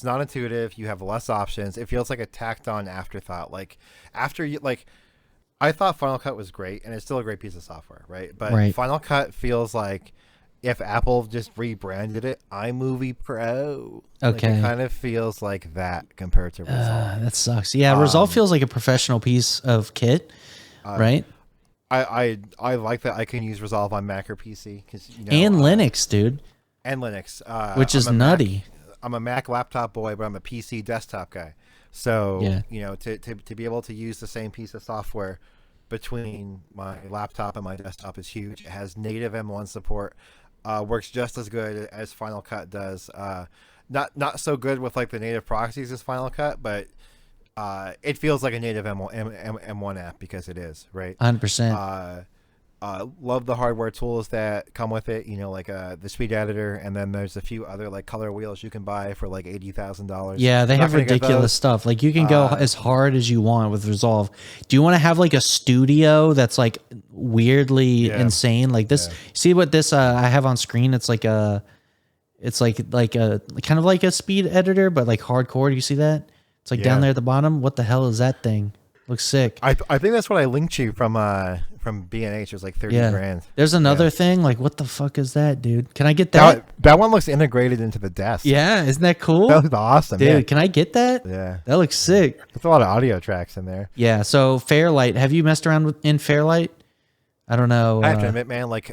not intuitive. You have less options. It feels like a tacked on afterthought. Like after you I thought Final Cut was great, and it's still a great piece of software, right? But Final Cut feels like if Apple just rebranded it iMovie Pro. Okay. Like it kind of feels like that compared to Resolve. That sucks. Yeah, Resolve feels like a professional piece of kit, right? I like that I can use Resolve on Mac or PC and Linux, dude. And Linux, which is nutty. I'm a Mac laptop boy, but I'm a PC desktop guy. So to be able to use the same piece of software between my laptop and my desktop is huge. It has native M1 support. Works just as good as Final Cut does. Not so good with like the native proxies as Final Cut, but it feels like a native M1 app because it is, right? 100%. Love the hardware tools that come with it, like the speed editor, and then there's a few other like color wheels you can buy for like $80,000. Yeah, they have ridiculous stuff. Like you can go as hard as you want with Resolve. Do you want to have like a studio that's like weirdly insane? Like this, see what this I have on screen? It's like a kind of like a speed editor, but like hardcore. Do you see that? It's like down there at the bottom. What the hell is that thing? Looks sick. I think that's what I linked you from B&H. It was like 30 grand. There's another thing. Like, what the fuck is that, dude? Can I get that? That one looks integrated into the desk. Yeah, isn't that cool? That looks awesome, dude. Can I get that? Yeah, that looks sick. There's a lot of audio tracks in there. Yeah. So Fairlight. Have you messed around in Fairlight? I don't know. I have to admit, man, like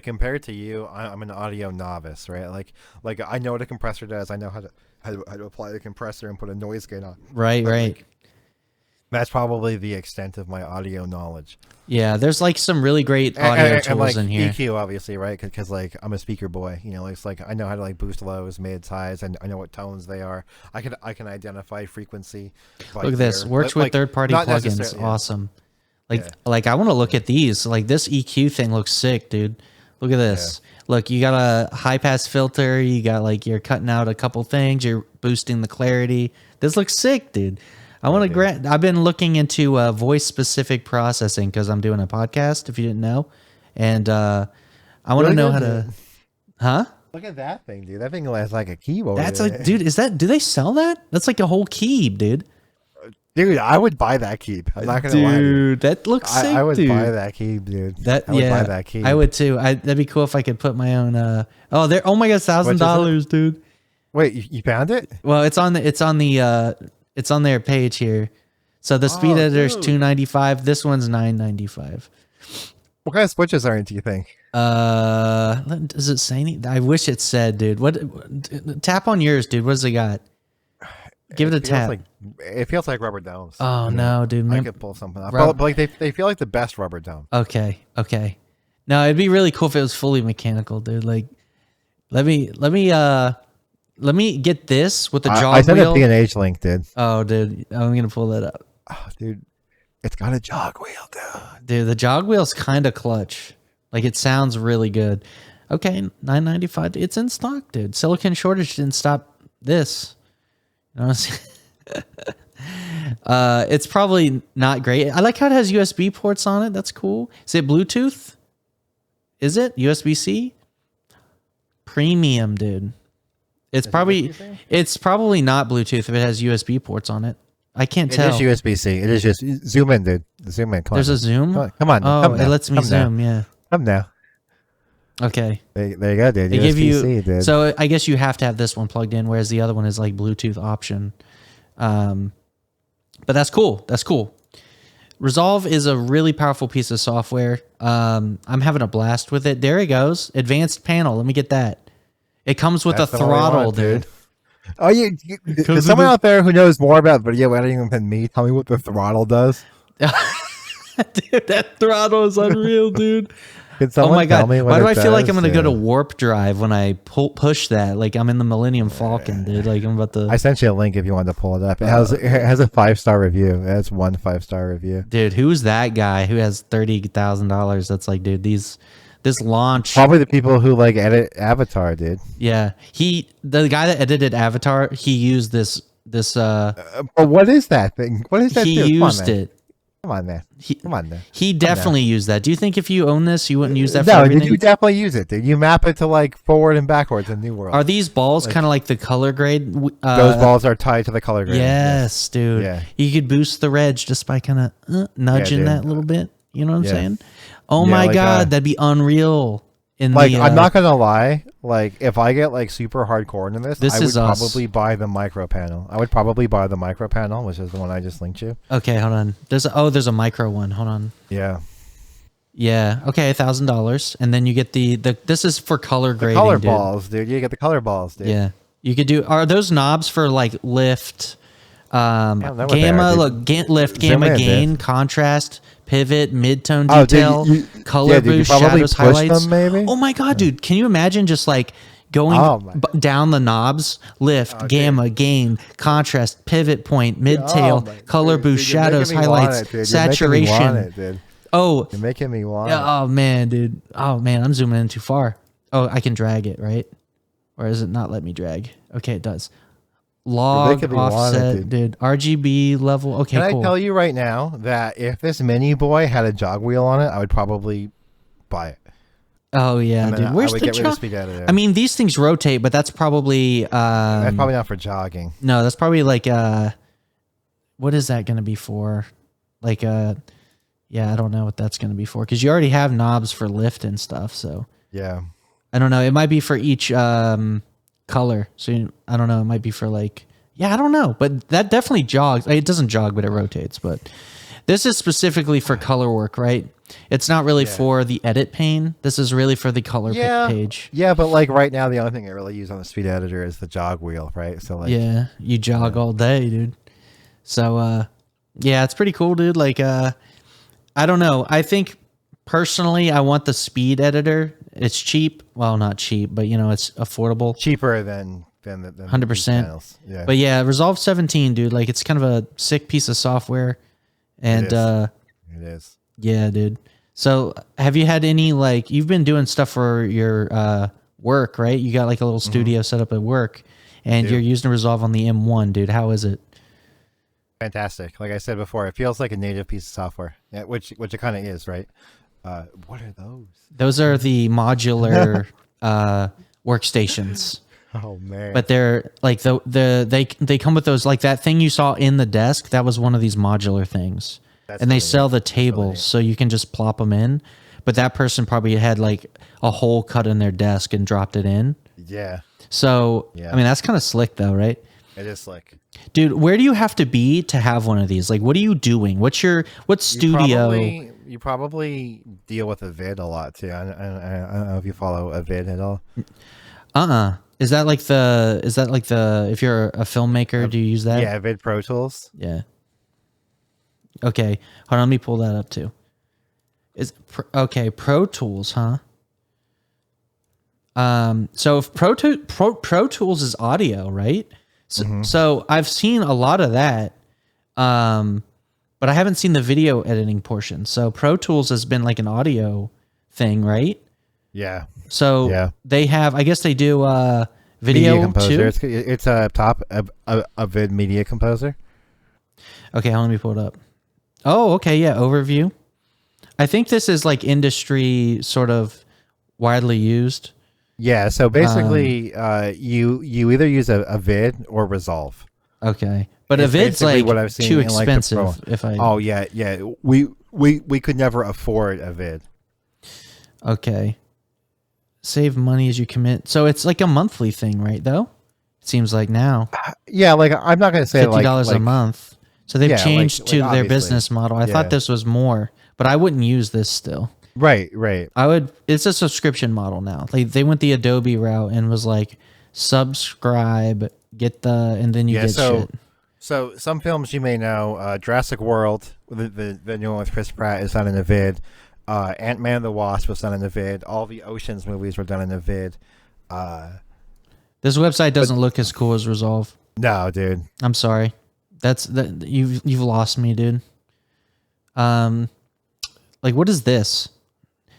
compared to you, I'm an audio novice, right? Like I know what a compressor does. I know how to apply the compressor and put a noise gate on. Right. Like, that's probably the extent of my audio knowledge. Yeah, there's like some really great audio tools like in here. EQ, obviously, right? Because like I'm a speaker boy. It's like I know how to like boost lows, mids, highs, and I know what tones they are. I can identify frequency. Look at this. Works with third-party plugins. Awesome. Like I want to look at these. Like this EQ thing looks sick, dude. Look at this. Yeah. Look, you got a high pass filter. You got like you're cutting out a couple things. You're boosting the clarity. This looks sick, dude. I want to I've been looking into voice specific processing because I'm doing a podcast, if you didn't know. And I want to know how to Look at that thing, dude. That thing has like a keyboard. That's like, dude, do they sell that? That's like a whole key, dude. Dude, I would buy that key. I'm not gonna lie. Dude, that looks sick. I would buy that key, dude. I would buy that key. I would too. That'd be cool if I could put my own oh my god, $1,000, dude. Wait, you found it? Well, it's on their page here. So the speed editor's $295. This one's $995. What kind of switches are it, do you think? Does it say anything? I wish it said, dude. What? Tap on yours, dude. What does it got? Give it a tap. It feels like rubber domes. Oh no, dude! I could pull something up. But like they feel like the best rubber dome. Okay. No, it'd be really cool if it was fully mechanical, dude. Like, let me get this with the jog wheel. I sent a B&H link, dude. Oh, dude, I'm gonna pull that up. Oh, dude, it's got a jog wheel, dude. Dude, the jog wheel's kind of clutch. Like, it sounds really good. Okay, $9.95. It's in stock, dude. Silicon shortage didn't stop this. You know what I'm saying? It's probably not great. I like how it has USB ports on it. That's cool. Is it Bluetooth? Is it USB-C? Premium, dude. It's probably not Bluetooth if it has USB ports on it. I can't tell. It is USB-C. It is just zoom in, dude. Zoom in. Come There's on. a zoom. Come on. Oh, it lets me zoom. Yeah. Come now. Okay. There you go, dude. They give you. dude. So I guess you have to have this one plugged in, whereas the other one is like Bluetooth option. But that's cool. That's cool. Resolve is a really powerful piece of software. I'm having a blast with it. There it goes. Advanced panel. Let me get that. It comes with That's a throttle, dude. Oh, there's someone out there who knows more about video editing than me. Tell me what the throttle does. Dude, that throttle is unreal, dude. Can someone oh my god! tell me what Why do it I feel like does? I'm gonna go to warp drive when I push that? Like I'm in the Millennium Falcon, dude. Like I'm about to. I sent you a link if you wanted to pull it up. It has a 5-star review. It has 1 5-star review. Dude, who's that guy who has $30,000? That's like, dude, this launch. Probably the people who like edit Avatar, dude. Yeah, the guy that edited Avatar, he used this. But what is that thing? What is that? He used it. Come on, man. Come on, man. He definitely used that. Do you think if you own this, you wouldn't use that for No, everything? you definitely use it, dude. You map it to like forward and backwards in New World. Are these balls kind of like the color grade? Those balls are tied to the color grade. Yes, dude. Yeah. You could boost the reg just by kind of nudging that a little bit. You know what I'm saying? Oh my like, god, that'd be unreal. I'm not gonna lie. Like, if I get like super hardcore into this, I would probably buy the micro panel. I would probably buy the micro panel, which is the one I just linked you. Okay, hold on. There's a micro one. Hold on. Yeah. Yeah. Okay, $1,000, and then you get the. This is for color grading. Color dude. balls, dude. You get the color balls, dude. Yeah. You could do. Are those knobs for like lift? Gamma. Lift, gamma, gain, contrast, pivot, midtone detail, color boost, shadows, highlights. Them, maybe? Oh my god, dude! Can you imagine just like going down the knobs? Lift, gamma, gain, contrast, pivot point, mid-tail, color boost, dude, shadows, highlights, saturation. You're making me want it. Oh man, dude. Oh man, I'm zooming in too far. Oh, I can drag it, right? Or does it not let me drag? Okay, it does. Log offset, dude. RGB level. Okay, Can cool. I tell you right now that if this mini boy had a jog wheel on it, I would probably buy it. Oh yeah, dude. Where's the jog? I mean, these things rotate, but that's probably that's probably not for jogging. No, that's probably like what is that going to be for? Like yeah, I don't know what that's going to be for because you already have knobs for lift and stuff. So yeah, I don't know. It might be for each color. So I don't know. It might be for like, yeah, I don't know. But that definitely jogs. It doesn't jog, but it rotates. But this is specifically for color work, right? It's not really for the edit pane. This is really for the color page. Yeah, but like right now, the only thing I really use on the speed editor is the jog wheel, right? So like, yeah, you jog all day, dude. So yeah, it's pretty cool, dude. Like I don't know. I think personally, I want the speed editor. It's cheap. Well, not cheap, but you know, it's affordable. Cheaper than 100%. Yeah. But yeah, Resolve 17, dude. Like it's kind of a sick piece of software, and it is. Yeah, dude. So have you had any like you've been doing stuff for your work, right? You got like a little studio set up at work, and you're using Resolve on the M1, dude. How is it? Fantastic. Like I said before, it feels like a native piece of software, which it kind of is, right? What are those? Those are the modular workstations. Oh man! But they're like they come with those like that thing you saw in the desk. That was one of these modular things, and they sell the tables so you can just plop them in. But that person probably had like a hole cut in their desk and dropped it in. Yeah. So I mean that's kind of slick though, right? It is slick. Dude, where do you have to be to have one of these? Like, what are you doing? What studio? You probably deal with Avid a lot too. I don't know if you follow Avid at all. Is that like the if you're a filmmaker, do you use that? Yeah, Avid Pro Tools. Yeah. Okay, hold on. Let me pull that up too. Okay, Pro Tools, huh? So if Pro Tools is audio, right? So I've seen a lot of that, but I haven't seen the video editing portion. So Pro Tools has been like an audio thing, right? Yeah. So Yeah. they have, I guess they do Media video Composer. too. It's a top a vid Media Composer. Okay, let me pull it up. Oh, okay, yeah, overview. I think this is like industry sort of widely used. Yeah. So basically, you either use a vid or Resolve. Okay, but It's a vid's basically like what I've seen too in, like, the expensive. pro. If I Oh yeah, yeah. We could never afford a vid. okay, save money as you commit. So it's like a monthly thing, right? Though it seems like now Yeah, like I'm not gonna say $50 a month. So they've Yeah, changed to their obviously. business model. I Yeah. thought this was more, but I wouldn't use this still. Right, right. I would. It's a subscription model now. They went the Adobe route and was like, subscribe, get and then you Yeah, get so shit. so some films you may know, Jurassic World, the new one with Chris Pratt is done in a vid. Ant-Man and the Wasp was done in a vid. All the Oceans movies were done in a vid. This website doesn't look as cool as Resolve. No, dude. I'm sorry. You've lost me, dude. Like what is this?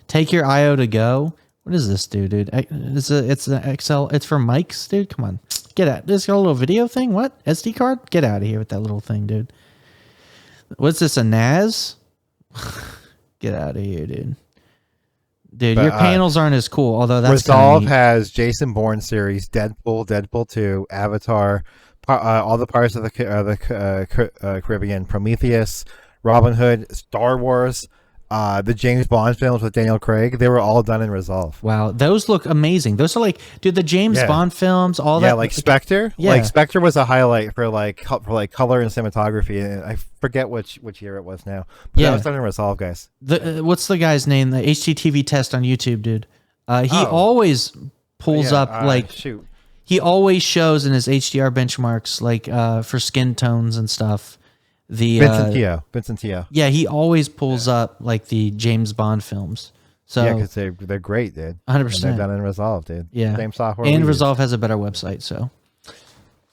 Take your IO to go. What does this do, dude? It's an Excel. It's for mics, dude. Come on, get out. This got a little video thing. What SD card? Get out of here with that little thing, dude. What's this? A NAS? Get out of here, dude. Dude, But, your panels aren't as cool. Although that's Resolve kinda neat. has Jason Bourne series, Deadpool, Deadpool 2, Avatar, all the Pirates of the Caribbean, Prometheus, Robin Hood, Star Wars, the James Bond films with Daniel Craig. They were all done in Resolve. Wow, those look amazing. Those are like, dude, the James Bond films, all that. Yeah, like Spectre. Yeah. Like Spectre was a highlight for color and cinematography, and I forget which year it was now. But that was done in Resolve, guys. What's the guy's name? The HGTV test on YouTube, dude. He always pulls up shoot. he always shows in his HDR benchmarks like for skin tones and stuff. The Vincent Tio. Yeah, he always pulls up like the James Bond films. So Yeah, because they're great, dude. 100%. They're done in Resolve, dude. Yeah, Same software. And we use. Resolve has a better website. So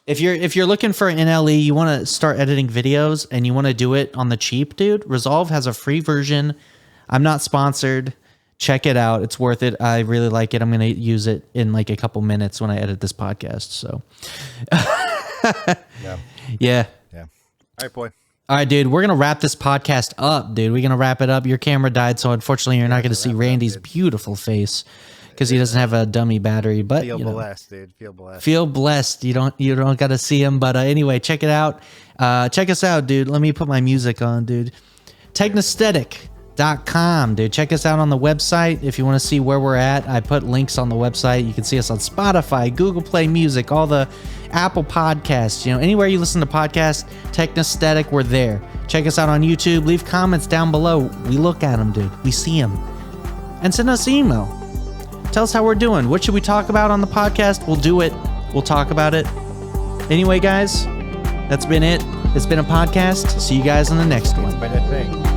if you're looking for an NLE, you want to start editing videos and you want to do it on the cheap, dude. Resolve has a free version. I'm not sponsored. Check it out. It's worth it. I really like it. I'm going to use it in like a couple minutes when I edit this podcast. So Yeah. yeah. All right, boy. All right, dude, we're going to wrap this podcast up, dude. We're going to wrap it up. Your camera died, so unfortunately you're not going to see Randy's beautiful face because he doesn't have a dummy battery. But Feel blessed, dude. Feel blessed. Feel blessed. You don't got to see him. But anyway, check it out. Check us out, dude. Let me put my music on, dude. Technesthetic.com, dude. Check us out on the website if you want to see where we're at. I put links on the website. You can see us on Spotify, Google Play Music, all the Apple Podcasts, anywhere you listen to podcasts, Technesthetic, we're there. Check us out on YouTube. Leave comments down below. We look at them, dude. We see them. And send us an email. Tell us how we're doing. What should we talk about on the podcast? We'll do it. We'll talk about it. Anyway, guys, that's been it. It's been a podcast. See you guys on the next one. It's been a thing.